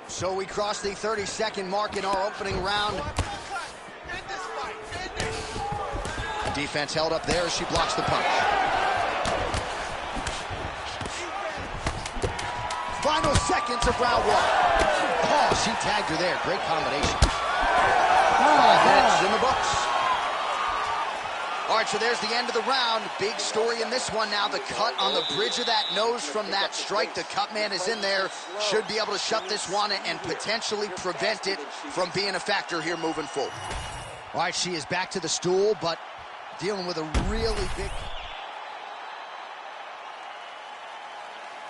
So we cross the 30-second mark in our opening round. Defense held up there as she blocks the punch. Final seconds of round one. Oh, she tagged her there. Great combination. 5 minutes in the books. All right, so there's the end of the round. Big story in this one now. The cut on the bridge of that nose from that strike. The cut man is in there. Should be able to shut this one and potentially prevent it from being a factor here moving forward. All right, she is back to the stool, but dealing with a really big...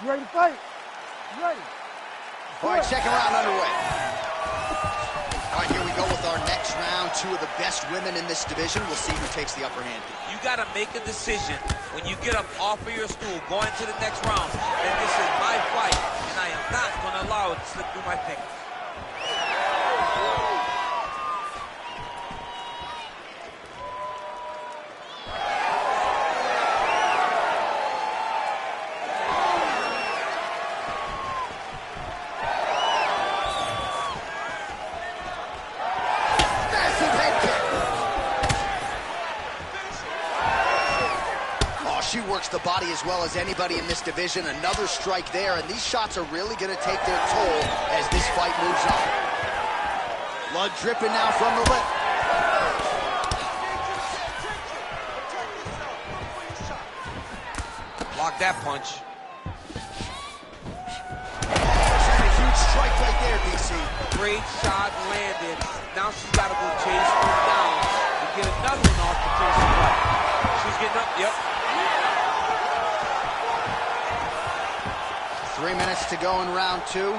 You ready to fight? You ready? All right, second round underway. All right, here we go with our next round. Two of the best women in this division. We'll see who takes the upper hand. You got to make a decision when you get up off of your stool, going to the next round, that this is my fight, and I am not going to allow it to slip through my fingers. She works the body as well as anybody in this division. Another strike there, and these shots are really going to take their toll as this fight moves on. Blood dripping now from the lip. Block that punch. That's a huge strike right there, DC. Great shot landed. Now she's got to go chase her down to get another one off the chase of fight. She's getting up. Yep. 3 minutes to go in round two.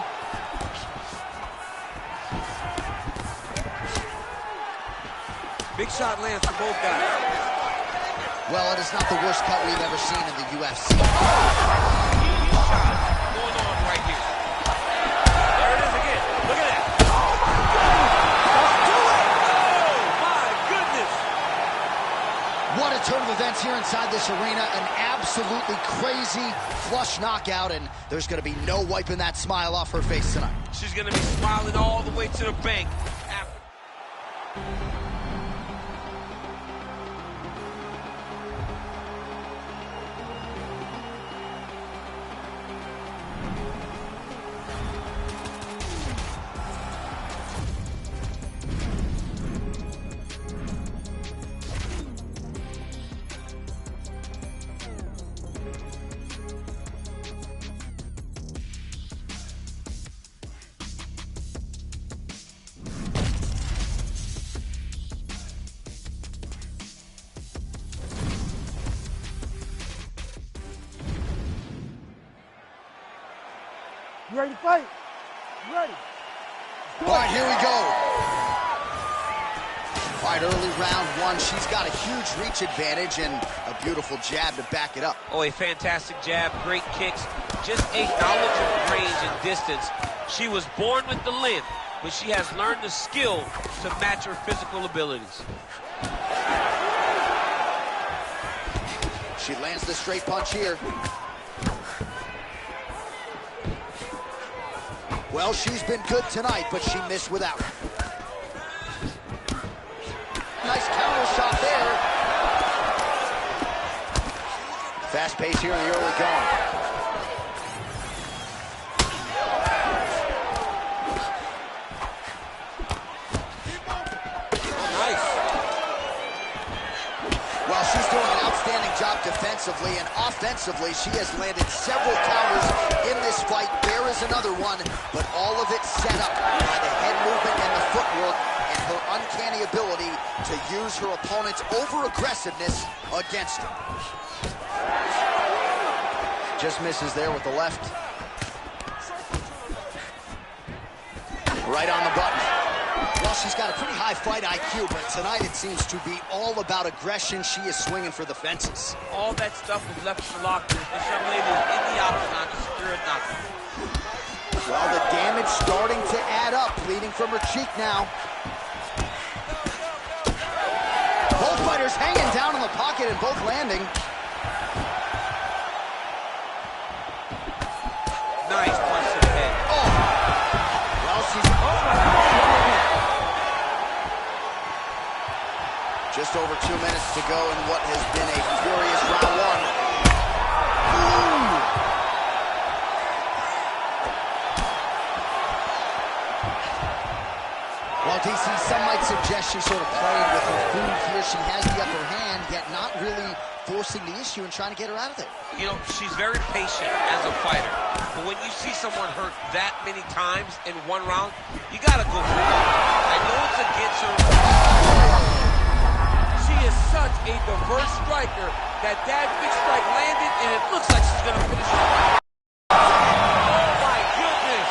Big shot lands for both guys. Well, it is not the worst cut we've ever seen in the UFC. Shot going on right here. There it is again. Look at that. Oh, my goodness. What a turn of events here inside this arena. An absolutely crazy flush knockout, and there's going to be no wiping that smile off her face tonight. She's going to be smiling all the way to the bank. You ready to fight? You ready? All right, here we go. All right, early round one. She's got a huge reach advantage and a beautiful jab to back it up. Oh, a fantastic jab, great kicks, just a knowledge of range and distance. She was born with the length, but she has learned the skill to match her physical abilities. She lands the straight punch here. Well, she's been good tonight, but she missed without it. Nice counter shot there. Fast pace here in the early going. Well, she's doing an outstanding job defensively, and offensively, she has landed several counters in this fight. There is another one, but all of it set up by the head movement and the footwork and her uncanny ability to use her opponent's over-aggressiveness against her. Just misses there with the left. Right on the button. Well, she's got a pretty high fight IQ, but tonight it seems to be all about aggression. She is swinging for the fences. All that stuff was left in the locker room. This young lady is in the octagon to secure a knockout. Well, the damage starting to add up, bleeding from her cheek now. Both fighters hanging down in the pocket and both landing. Nice punch to the head. Oh! Well, she's... Just over 2 minutes to go in what has been a furious round one. Ooh. Well, DC, some might suggest she's sort of playing with her food here. She has the upper hand, yet not really forcing the issue and trying to get her out of there. You know, she's very patient as a fighter. But when you see someone hurt that many times in one round, you gotta go for it. I know it's against her. She is such a diverse striker that big strike landed, and it looks like she's gonna finish it. Oh my goodness!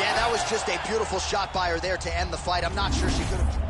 Yeah, that was just a beautiful shot by her there to end the fight. I'm not sure she could have...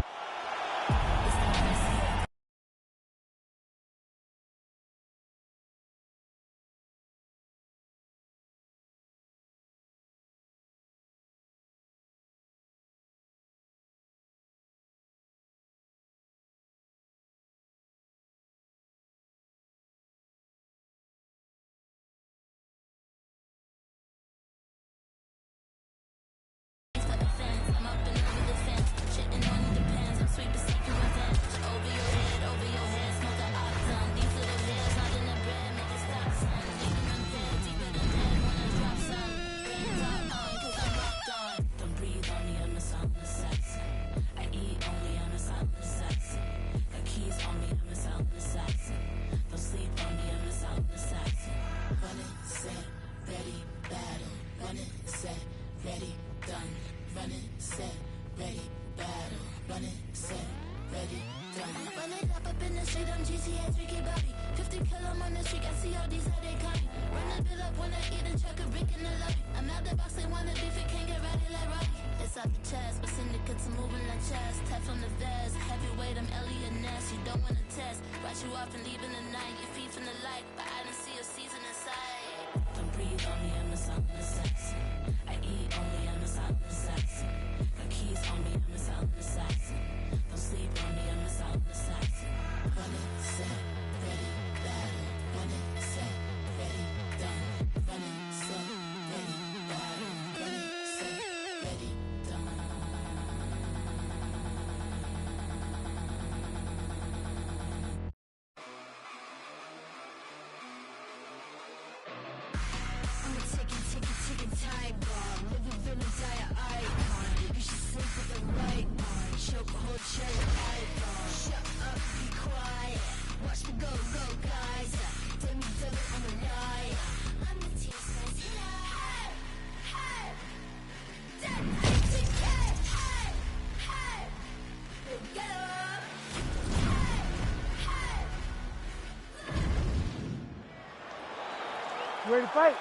You ready to fight?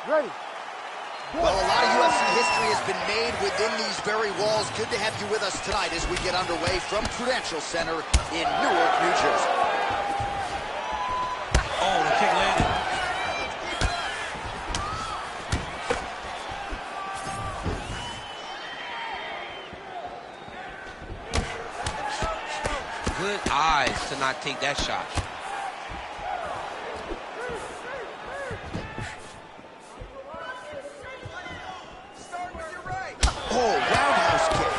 Ready. Well, a lot of UFC history has been made within these very walls. Good to have you with us tonight as we get underway from Prudential Center in Newark, New Jersey. Oh, the kick landed. Good eyes to not take that shot. Oh, roundhouse kick.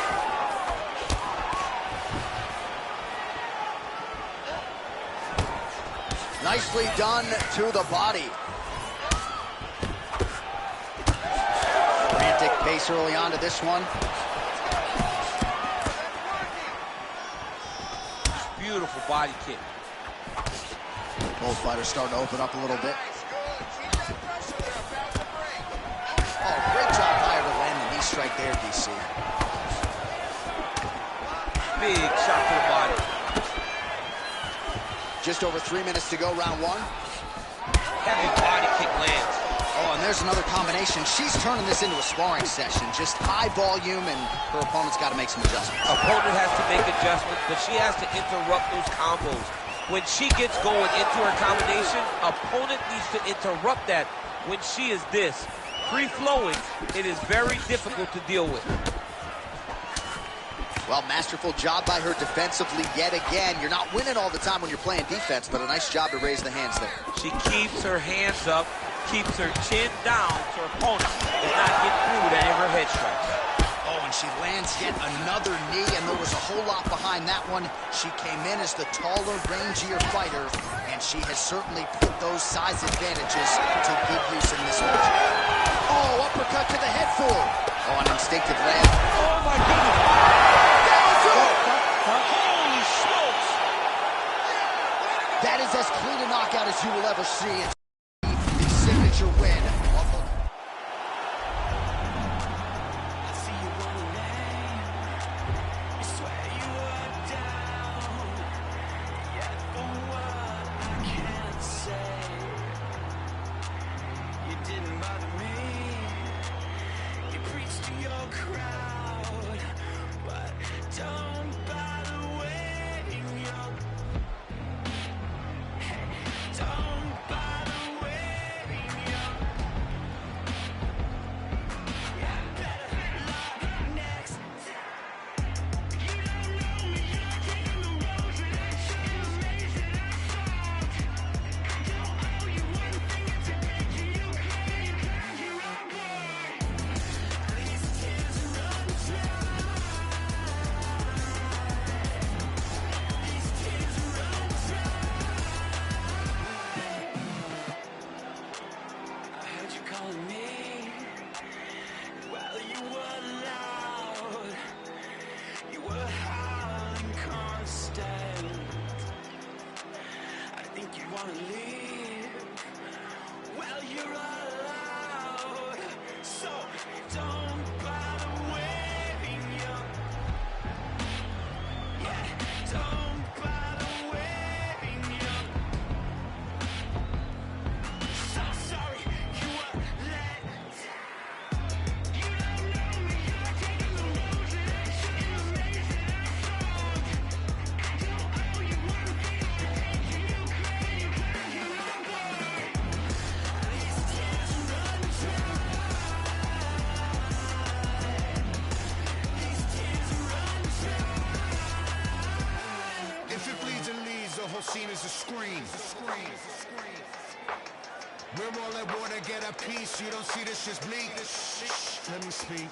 Nicely done to the body. Frantic pace early on to this one. Beautiful body kick. Both fighters starting to open up a little bit. Oh, great job by her to land the knee strike there, DC. Big shot to the body. Just over 3 minutes to go, round one. Heavy body kick lands. Oh, and there's another combination. She's turning this into a sparring session. Just high volume, and her opponent's got to make some adjustments. Opponent has to make adjustments, but she has to interrupt those combos. When she gets going into her combination, opponent needs to interrupt that. When she is this free-flowing, it is very difficult to deal with. Well, masterful job by her defensively yet again. You're not winning all the time when you're playing defense, but a nice job to raise the hands there. She keeps her hands up, keeps her chin down so her opponent does not get through with any of her head strikes. Oh, and she lands yet another knee, and there was a whole lot behind that one. She came in as the taller, rangier fighter, and she has certainly put those size advantages to good use in this match. Oh, uppercut to the head for her. Oh, an instinctive land. Oh, my goodness. Holy smokes! That is as clean a knockout as you will ever see. It's the signature win. Scene is a screen. We're all at war to get a piece. You don't see this shit's bleak. Let me speak.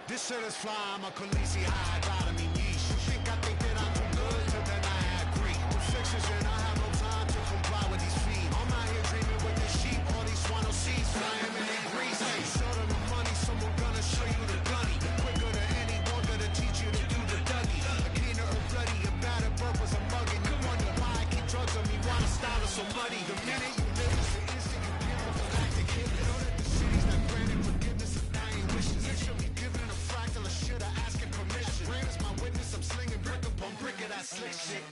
This shit is fly. I'm a Khaleesi high bottom niche. I think that I'm too good to then I agree. With fixes and I have no time to comply with these fiends. I'm out here dreaming with the sheep. All these swano seeds flying in their grease. Hey, show them the money. Someone gonna show you the gunny. Quicker than anyone gonna teach you to do the Dougie. A keener or bloody. A batter purpose. I'm mugging. Drugs on me, why the style is so muddy. The minute you live is the instant you give a galactic hit. Know that the city's not granted forgiveness if dying wishes. It should be given a fractal, I should have asked permission. Rain is my witness, I'm slinging brick upon brick of that slick shit.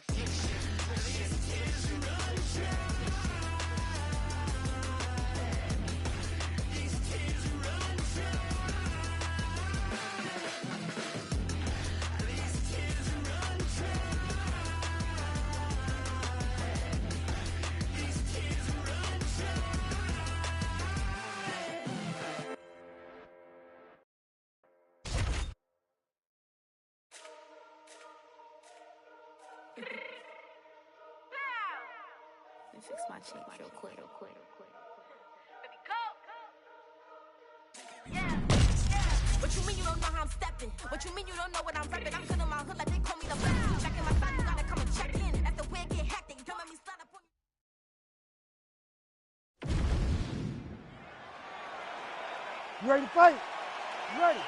Fix my cheeks real quick. What you mean you don't know how I'm stepping? What you mean you don't know what I'm repping? I'm good in my hood like they call me the best. Back in my side, you gotta come and check in. After the way get hectic, don't make me start up on you. You ready to fight? You ready?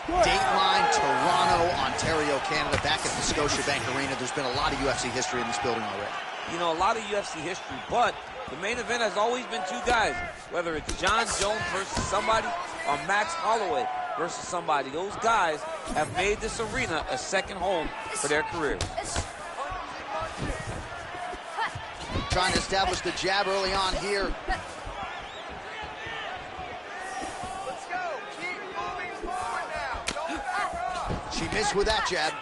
Dateline, Toronto, Ontario, Canada, back at the Scotiabank Arena. There's been a lot of UFC history in this building already. you know, a lot of UFC history, but the main event has always been two guys, whether it's John Jones versus somebody or Max Holloway versus somebody. Those guys have made this arena a second home for their careers. Trying to establish the jab early on here. Let's go. Keep moving forward now. Don't back up. She missed with that jab.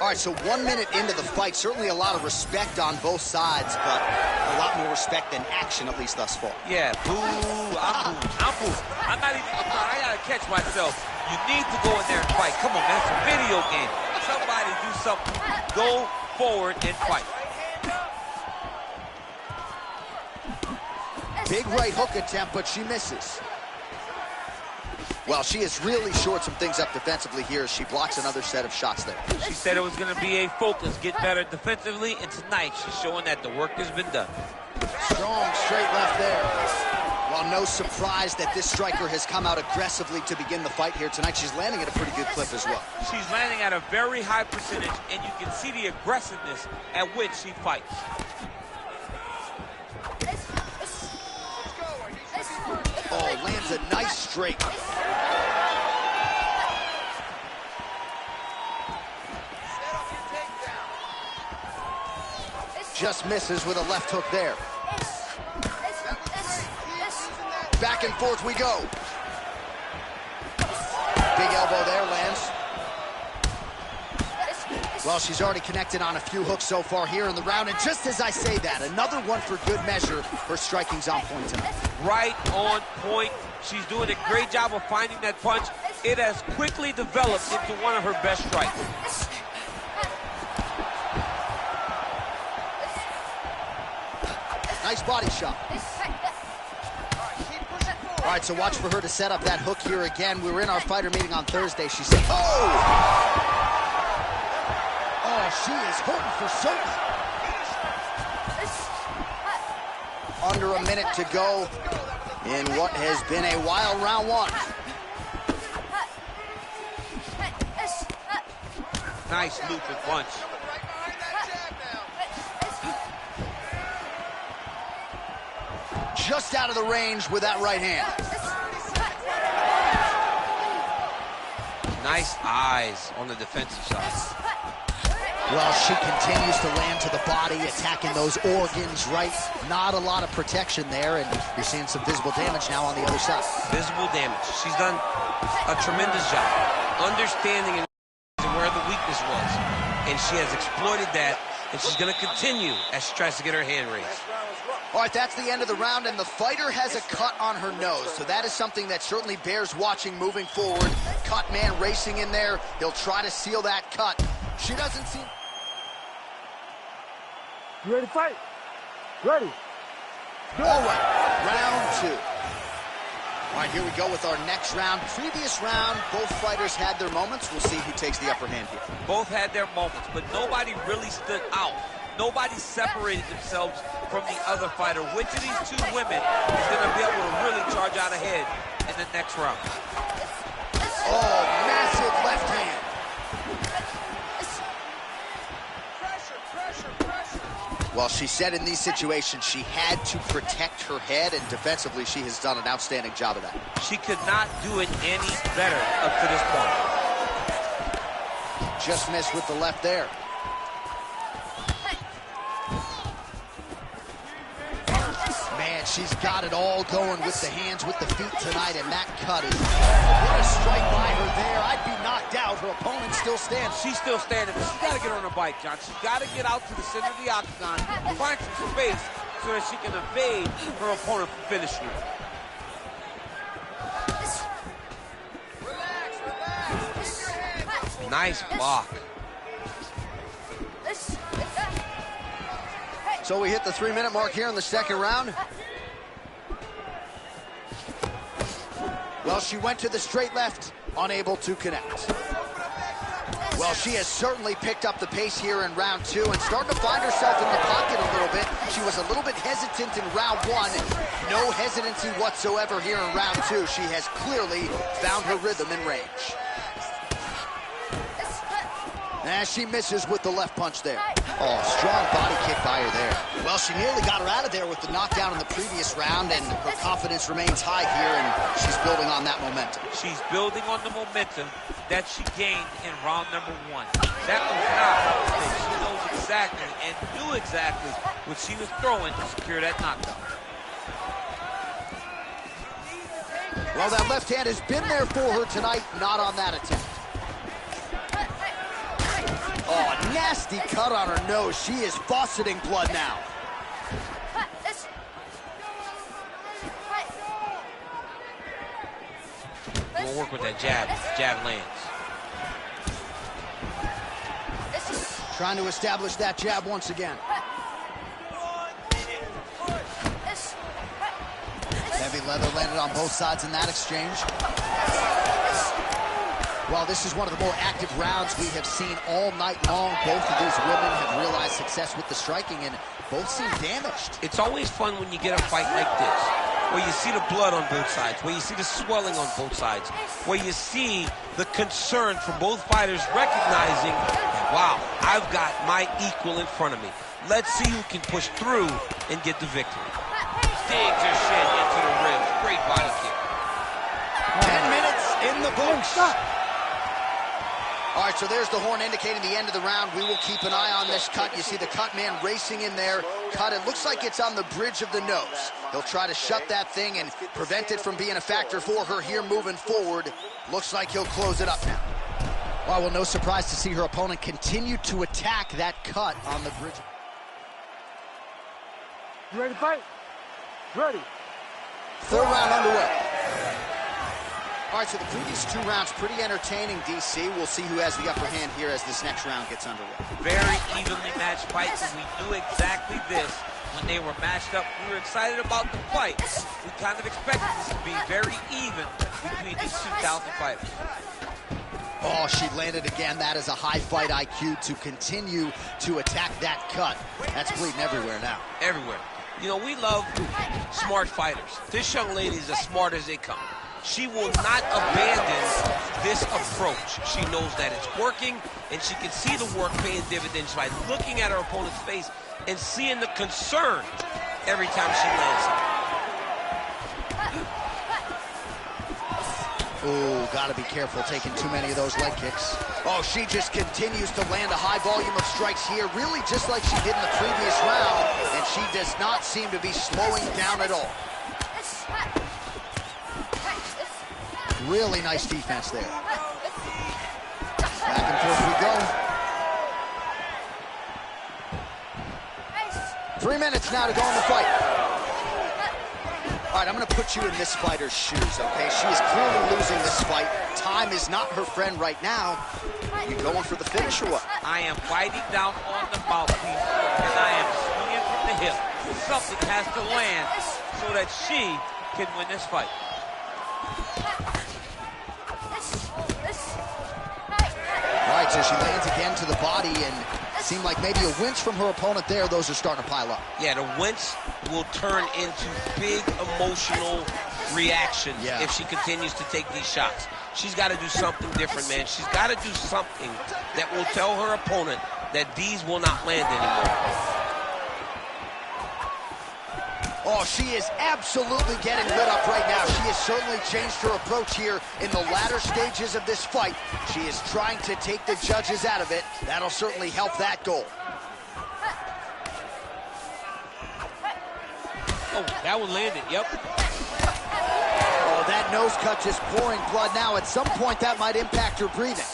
All right, so 1 minute into the fight, certainly a lot of respect on both sides, but a lot more respect than action, at least thus far. Yeah, boo, I'm boo. I'm not even, I gotta catch myself. You need to go in there and fight. Come on, man, it's a video game. Somebody do something. Go forward and fight. Big right hook attempt, but she misses. Well, she has really shored some things up defensively here as she blocks another set of shots there. She said it was going to be a focus, get better defensively, and tonight she's showing that the work has been done. Strong straight left there. Well, no surprise that this striker has come out aggressively to begin the fight here tonight. She's landing at a pretty good clip as well. She's landing at a very high percentage, and you can see the aggressiveness at which she fights. Oh, lands a nice straight. Just misses with a left hook there. Back and forth we go. Big elbow there, lands. Well, she's already connected on a few hooks so far here in the round, and just as I say that, another one for good measure. Her striking's on point tonight. Right on point. She's doing a great job of finding that punch. It has quickly developed into one of her best strikes. Nice body shot. All right, so watch for her to set up that hook here again. We were in our fighter meeting on Thursday. She said, oh! Oh, she is hurting for something. Under a minute to go in what has been a wild round one. Nice looping punch. Just out of the range with that right hand. Nice eyes on the defensive side. Well, she continues to land to the body, attacking those organs, right? Not a lot of protection there, and you're seeing some visible damage now on the other side. Visible damage. She's done a tremendous job understanding where the weakness was, and she has exploited that, and she's going to continue as she tries to get her hand raised. All right, that's the end of the round, and the fighter has a cut on her nose, so that is something that certainly bears watching moving forward. Cut man racing in there. He'll try to seal that cut. She doesn't seem... You ready to fight? Ready. All right, round two. All right, here we go with our next round. Previous round, both fighters had their moments. We'll see who takes the upper hand here. Both had their moments, but nobody really stood out. Nobody separated themselves from the other fighter. Which of these two women is going to be able to really charge out ahead in the next round? Oh, massive left hand. Well, she said in these situations she had to protect her head, and defensively she has done an outstanding job of that. She could not do it any better up to this point. Just missed with the left there. Man, she's got it all going with the hands, with the feet tonight, and that cut is... What a strike by her there. I'd be knocked out. Her opponent still stands. She's still standing, but she's got to get on her bike, John. She's got to get out to the center of the octagon, find some space so that she can evade her opponent from finishing her. Nice block. So we hit the 3-minute mark here in the second round. Well, she went to the straight left, unable to connect. Well, she has certainly picked up the pace here in round two and starting to find herself in the pocket a little bit. She was a little bit hesitant in round one. No hesitancy whatsoever here in round two. She has clearly found her rhythm and range. She misses with the left punch there. Oh, strong body kick by her there. Well, she nearly got her out of there with the knockdown in the previous round, and her confidence remains high here, and she's building on that momentum. She's building on the momentum that she gained in round number 1. That was not a mistake. She knows exactly and knew exactly what she was throwing to secure that knockdown. Well, that left hand has been there for her tonight, not on that attempt. Oh, nasty cut on her nose. She is fauceting blood now. We'll work with that jab. Jab lands. Trying to establish that jab once again. Heavy leather landed on both sides in that exchange. Well, this is one of the more active rounds we have seen all night long. Both of these women have realized success with the striking, and both seem damaged. It's always fun when you get a fight like this, where you see the blood on both sides, where you see the swelling on both sides, where you see the concern from both fighters recognizing that, wow, I've got my equal in front of me. Let's see who can push through and get the victory. Digs her shin into the ribs. Great body kick. 10 minutes in the books. All right, so there's the horn indicating the end of the round. We will keep an eye on this cut. You see the cut man racing in there. Cut, it looks like it's on the bridge of the nose. He'll try to shut that thing and prevent it from being a factor for her here moving forward. Looks like he'll close it up now. Well, no surprise to see her opponent continue to attack that cut on the bridge. You ready to fight? Ready. Third round underway. All right, so the previous 2 rounds pretty entertaining, DC. We'll see who has the upper hand here as this next round gets underway. Very evenly matched fight, and we knew exactly this when they were matched up. We were excited about the fight. We kind of expected this to be very even between these 2 talented fighters. Oh, she landed again. That is a high fight IQ to continue to attack that cut. That's bleeding everywhere now. Everywhere. You know, we love smart fighters. This young lady is as smart as they come. She will not abandon this approach. She knows that it's working, and she can see the work paying dividends by looking at her opponent's face and seeing the concern every time she lands something. Oh, gotta be careful taking too many of those leg kicks. Oh, she just continues to land a high volume of strikes here, really just like she did in the previous round, and she does not seem to be slowing down at all. Really nice defense there. Back and forth we go. 3 minutes now to go in the fight. All right, I'm going to put you in this fighter's shoes, okay? She is clearly losing this fight. Time is not her friend right now. You going for the finish or what? I am biting down on the mouthpiece, and I am swinging from the hip. Something has to land so that she can win this fight. All right, so she lands again to the body, and seemed like maybe a winch from her opponent there. Those are starting to pile up. Yeah, the winch will turn into big emotional reaction if she continues to take these shots. She's got to do something different, man. She's got to do something that will tell her opponent that these will not land anymore. Oh, she is absolutely getting lit up right now. She has certainly changed her approach here in the latter stages of this fight. She is trying to take the judges out of it. That'll certainly help that goal. Oh, that one landed, yep. Oh, that nose cut just pouring blood now. At some point, that might impact her breathing.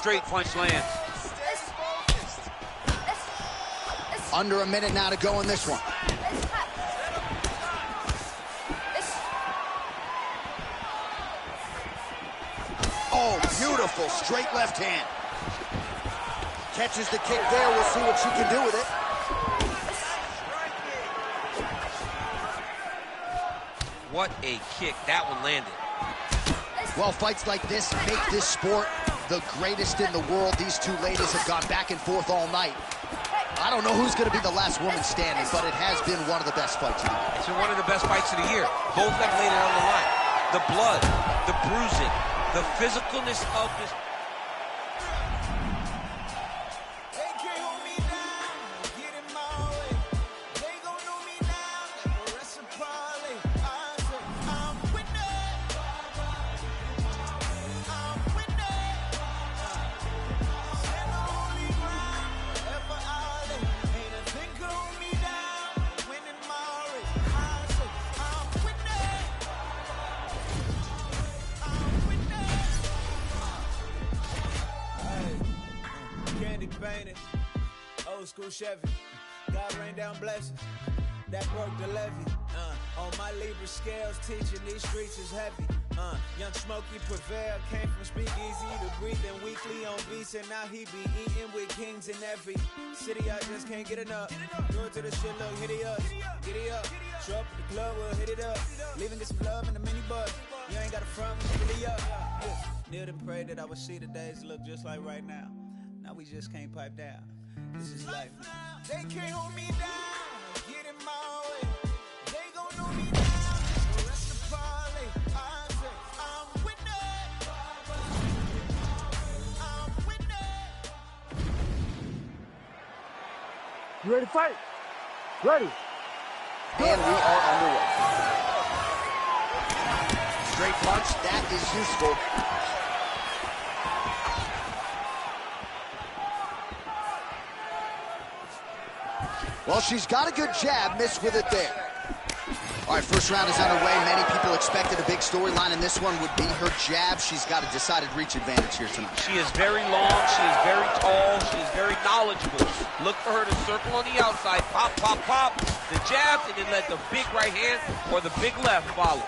Straight punch lands. Under a minute now to go in this one. Oh, beautiful straight left hand. Catches the kick there. We'll see what she can do with it. What a kick. That one landed. Well, fights like this make this sport the greatest in the world. These 2 ladies have gone back and forth all night. I don't know who's going to be the last woman standing, but it has been one of the best fights of the year. It's been one of the best fights of the year. Both have laid it on the line. The blood, the bruising, The physicalness of this. Painted, old school Chevy. God rain down blessings, that broke the levee. On my Libra scales, teaching these streets is heavy. Young Smokey prevail, came from speakeasy to breathing weekly on beats, and now he be eating with kings in every city. I just can't get enough. Do it to the shit, look, hit it up, get it up. Show up at the club, we'll hit it up. Leave and get some love in the minibus. You ain't got a front when you really up. Kneeled and prayed that I would see the days look just like right now. Now we just can't pipe down. This is life now. They can't hold me down. Get in my way. They gon' know me now. The rest of the party. I say I'm with it. I'm with it. You ready to fight? Ready. And we are underway. Straight punch, that is useful. Well, she's got a good jab, missed with it there. All right, first round is underway. Many people expected a big storyline in this one would be her jab. She's got a decided reach advantage here tonight. She is very long, she is very tall, she is very knowledgeable. Look for her to circle on the outside, pop, pop, pop, the jab, and then let the big right hand or the big left follow.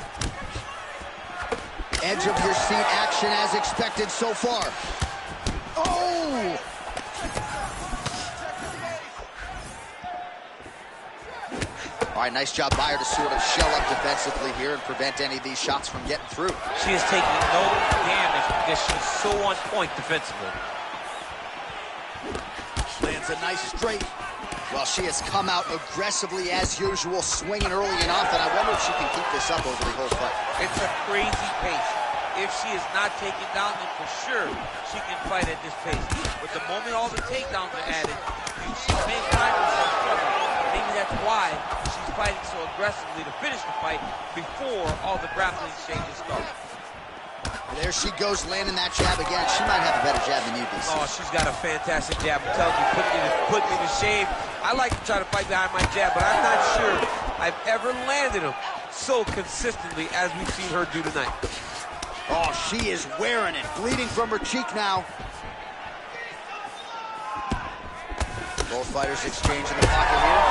Edge of your seat action as expected so far. Oh! All right, nice job by her to sort of shell up defensively here and prevent any of these shots from getting through. She is taking no damage because she's so on point defensively. Lands a nice straight. Well, she has come out aggressively as usual, swinging early and often. I wonder if she can keep this up over the whole fight. It's a crazy pace. If she is not taken down, then for sure she can fight at this pace. But the moment all the takedowns are added, she may find herself struggling. Maybe that's why she's fighting so aggressively to finish the fight before all the grappling exchanges start. There she goes, landing that jab again. She might have a better jab than you, DC. Oh, she's got a fantastic jab. I'm telling you, put me to shame. I like to try to fight behind my jab, but I'm not sure I've ever landed them so consistently as we've seen her do tonight. Oh, she is wearing it. Bleeding from her cheek now. Both fighters exchange in the pocket here.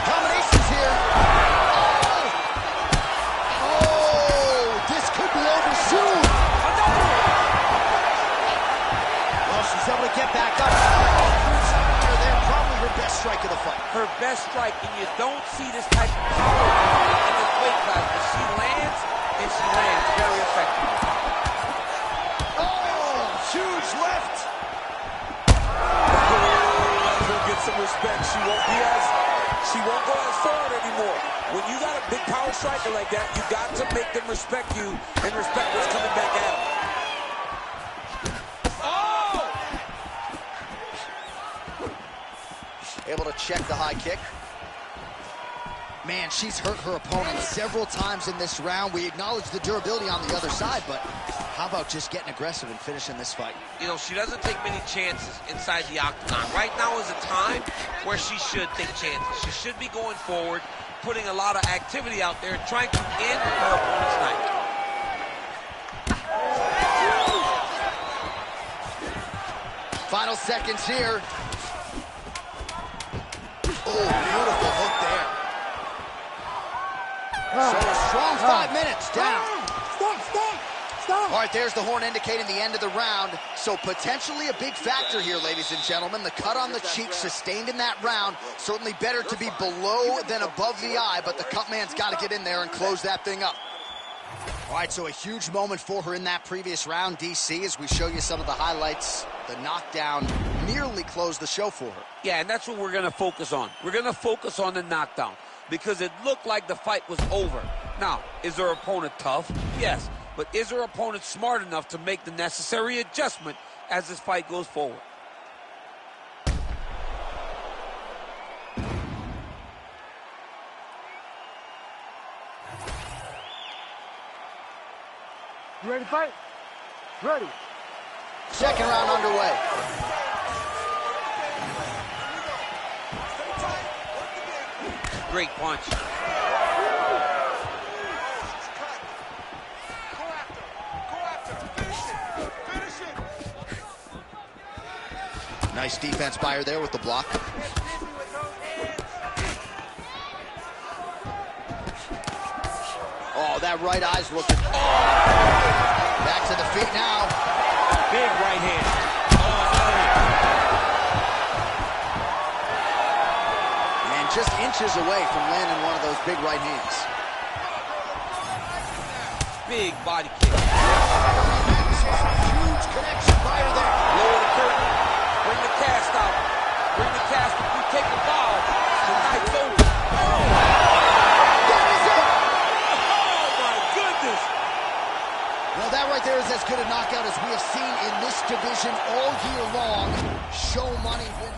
Combinations here. Oh, this could be over soon. Well, she's able to get back up. They're probably her best strike of the fight. Her best strike, and you don't see this type of power in this weight class, but she lands, and she lands very effectively. Oh, huge left. Get some respect. She won't go as forward anymore. When you got a big power striker like that, you got to make them respect you and respect what's coming back at them. Oh! Able to check the high kick. Man, she's hurt her opponent several times in this round. We acknowledge the durability on the other side, but how about just getting aggressive and finishing this fight? You know, she doesn't take many chances inside the octagon. Right now is a time where she should take chances. She should be going forward, putting a lot of activity out there, trying to end her opponent's night. Final seconds here. Oh, beautiful hook there. So a strong 5 minutes down. All right, there's the horn indicating the end of the round. So potentially a big factor here, ladies and gentlemen. The cut on the cheek sustained in that round. Certainly better to be below than above the eye, but the cut man's got to get in there and close that thing up. All right, so a huge moment for her in that previous round, DC, as we show you some of the highlights. The knockdown nearly closed the show for her. Yeah, and that's what we're going to focus on. We're going to focus on the knockdown because it looked like the fight was over. Now, is her opponent tough? Yes. But is her opponent smart enough to make the necessary adjustment as this fight goes forward? You ready to fight? Ready. Second round underway. Great punch. Nice defense by her there with the block. Oh, that right eye's looking. Oh! Back to the feet now. Big right hand. And just inches away from landing one of those big right hands. Big body kick. Huge connection by her there. Lower the curtain. Bring the cast out. Bring the cast. If you take the bow, the night's over. That is it. Oh, my goodness. Well, that right there is as good a knockout as we have seen in this division all year long. Show money win.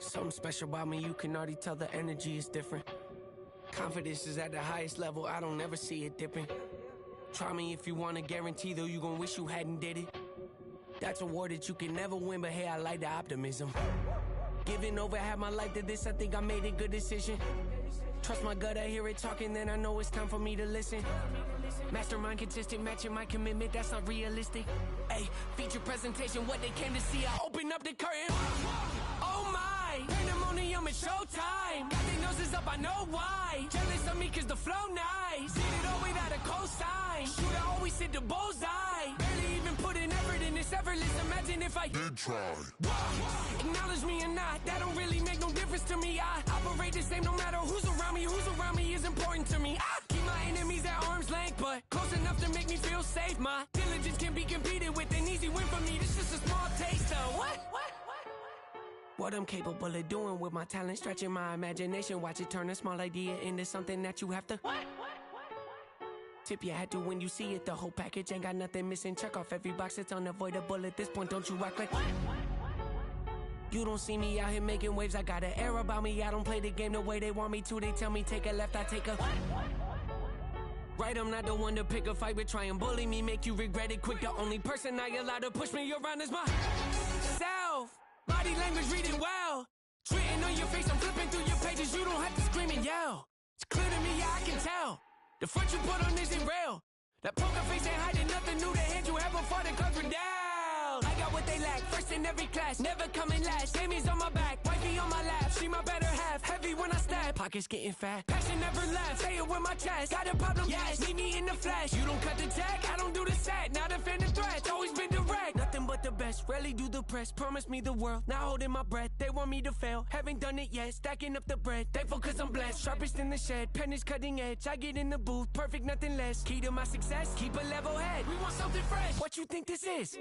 Something special about me, you can already tell the energy is different. Confidence is at the highest level, I don't ever see it dipping. Try me if you want to guarantee, though you gon' wish you hadn't did it. That's a war that you can never win, but hey, I like the optimism. Giving over half my life to this, I think I made a good decision. Trust my gut, I hear it talking, then I know it's time for me to listen. Mastermind consistent, matching my commitment, that's not realistic. Hey, feature presentation, what they came to see, I open up the curtain. Oh my, pandemonium is showtime. Got their noses up, I know why. Jealous of me cause the flow nice. Did it all without a cosign. Shooter always hit the bullseye. Barely even put an effort in this effortless, imagine if I did try. Acknowledge me or not, that don't really make no difference to me. I operate the same no matter who's around me is important to me. I keep my enemies at arm's length, but close enough to make me feel safe. My diligence can be competed with, an easy win for me. This just a small taste of what I'm capable of doing with my talent, stretching my imagination. Watch it turn a small idea into something that you have to tip you had to when you see it. The whole package ain't got nothing missing. Check off every box, it's unavoidable at this point. Don't you act like you don't see me out here making waves. I got an air about me. I don't play the game the way they want me to. They tell me take a left, I take a right. I'm not the one to pick a fight, but try and bully me, make you regret it quick. The only person I allow to push me around is myself. Body language reading well. It's written on your face, I'm flipping through your pages. You don't have to scream and yell. It's clear to me, yeah, I can tell. The front you put on isn't real. That poker face ain't hiding nothing new. The hand you have before the cards were down. I got what they lack, first in every class, never coming last. Sammy's on my back, wifey on my lap. She my better half, heavy when I snap. Pockets getting fat, passion never left. Say it with my chest, got a problem, yes. Meet me in the flesh, you don't cut the tag, I don't do the set. Not offending threats, always been direct. Nothing but the best, rarely do the press. Promise me the world, not holding my breath. They want me to fail, haven't done it yet. Stacking up the bread, thankful cause I'm blessed. Sharpest in the shed, pen is cutting edge. I get in the booth, perfect, nothing less. Key to my success, keep a level head. We want something fresh, what you think this is?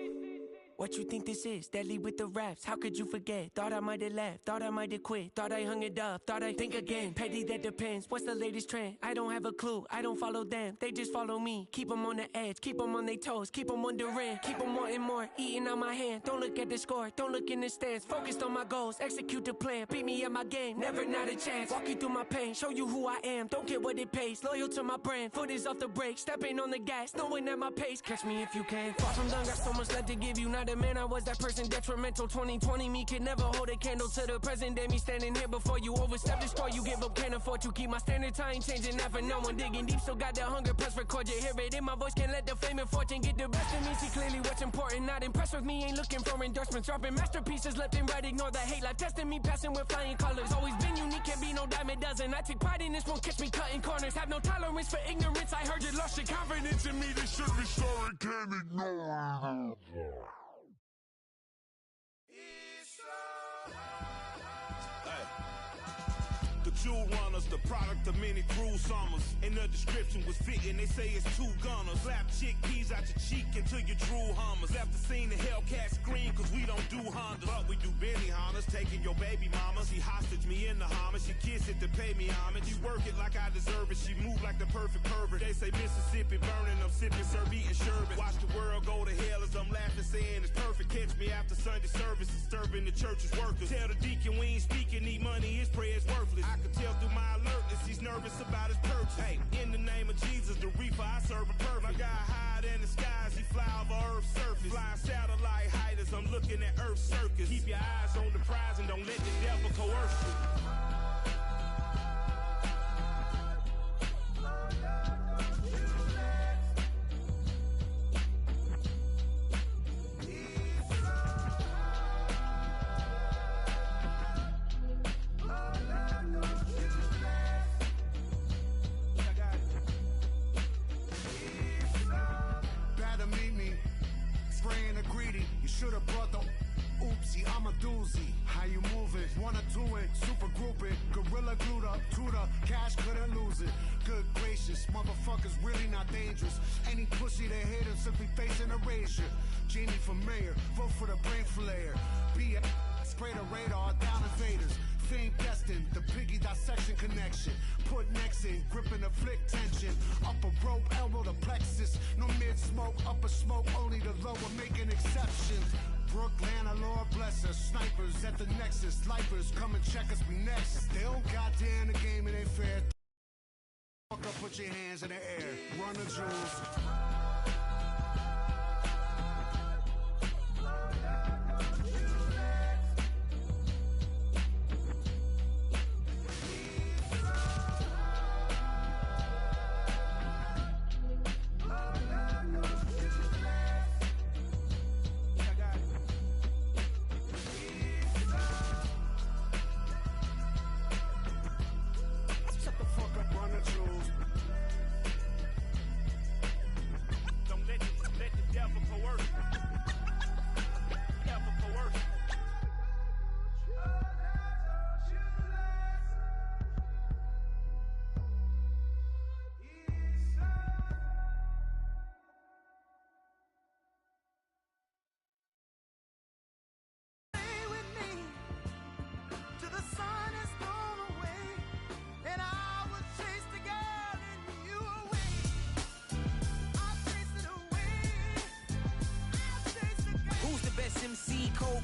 What you think this is? Deadly with the raps, how could you forget? Thought I might have left, thought I might have quit. Thought I hung it up, thought I'd think again. Petty, that depends, what's the latest trend? I don't have a clue, I don't follow them. They just follow me, keep them on the edge. Keep them on their toes, keep them wondering. Keep them wanting more, eating out my hand. Don't look at the score, don't look in the stands. Focused on my goals, execute the plan. Beat me at my game, never not a chance. Walk you through my pain, show you who I am. Don't get what it pays, loyal to my brand. Foot is off the brake, stepping on the gas. Knowing at my pace, catch me if you can. Far from done, got so much left to give you. Not a man, I was that person detrimental. 2020 me could never hold a candle to the present day. Me standing here before you, overstep, destroy you, give up, can't afford to keep my standards. I ain't changing that for no one. Digging deep, still got that hunger, press record, you hear it in my voice. Can't let the fame and fortune get the best of me. See clearly what's important, not impressed with me. Ain't looking for endorsements, dropping masterpieces left and right. Ignore the hate, life testing me, passing with flying colors. Always been unique, can't be no dime a dozen. I take pride in this, won't catch me cutting corners. Have no tolerance for ignorance, I heard you lost your confidence in me. This should be sorry, can't ignore. The jewel runners, the product of many cruel summers. And the description was fitting, they say it's two gunners. Slap chickpeas out your cheek until you drool hummers. Left the scene, the Hellcat scream, cause we don't do Hondas. But we do Benny Hondas, taking your baby mama. She hostage me in the homage, she kiss it to pay me homage. She work it like I deserve it, she move like the perfect pervert. They say Mississippi burning, I'm sipping syrup, eating sherbet. Watch the world go to hell as I'm laughing, saying it's perfect. Catch me after Sunday service, disturbing the church's workers. Tell the deacon we ain't speaking, need money, his prayer's worthless. I can tell through my alertness, he's nervous about his purchase. Hey, in the name of Jesus, the reefer I serve a perfect. My guy hide in the skies, he fly over Earth's surface. Flying satellite height as I'm looking at Earth's circus. Keep your eyes on the prize and don't let the devil coerce you. Should've brought the oopsie, I'm a doozy. How you moving? Wanna do it, super group it. Gorilla glued up to the cash, couldn't lose it. Good gracious, motherfuckers really not dangerous. Any pussy they hit him simply facing erasure. Genie for mayor, vote for the brain flayer. Be a spray the radar down invaders. Fame destined, the piggy dissection connection. Put necks in, gripping the flick tension. Upper rope, elbow to plexus. No mid-smoke, upper smoke, only the lower making exceptions. Brooklyn, our Lord bless us. Snipers at the nexus. Lifers, come and check us, we next. Still, goddamn, the game, it ain't fair. Fuck up, put your hands in the air. Run the jewels.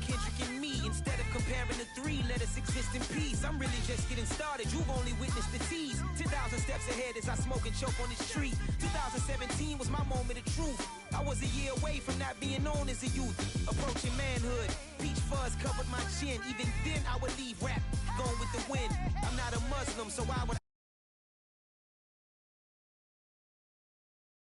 Kendrick and me. Instead of comparing the three, let us exist in peace. I'm really just getting started. You've only witnessed the tease. 10,000 steps ahead as I smoke and choke on the street. 2017 was my moment of truth. I was a year away from not being known as a youth. Approaching manhood. Peach fuzz covered my chin. Even then I would leave rap going with the wind. I'm not a Muslim, so why would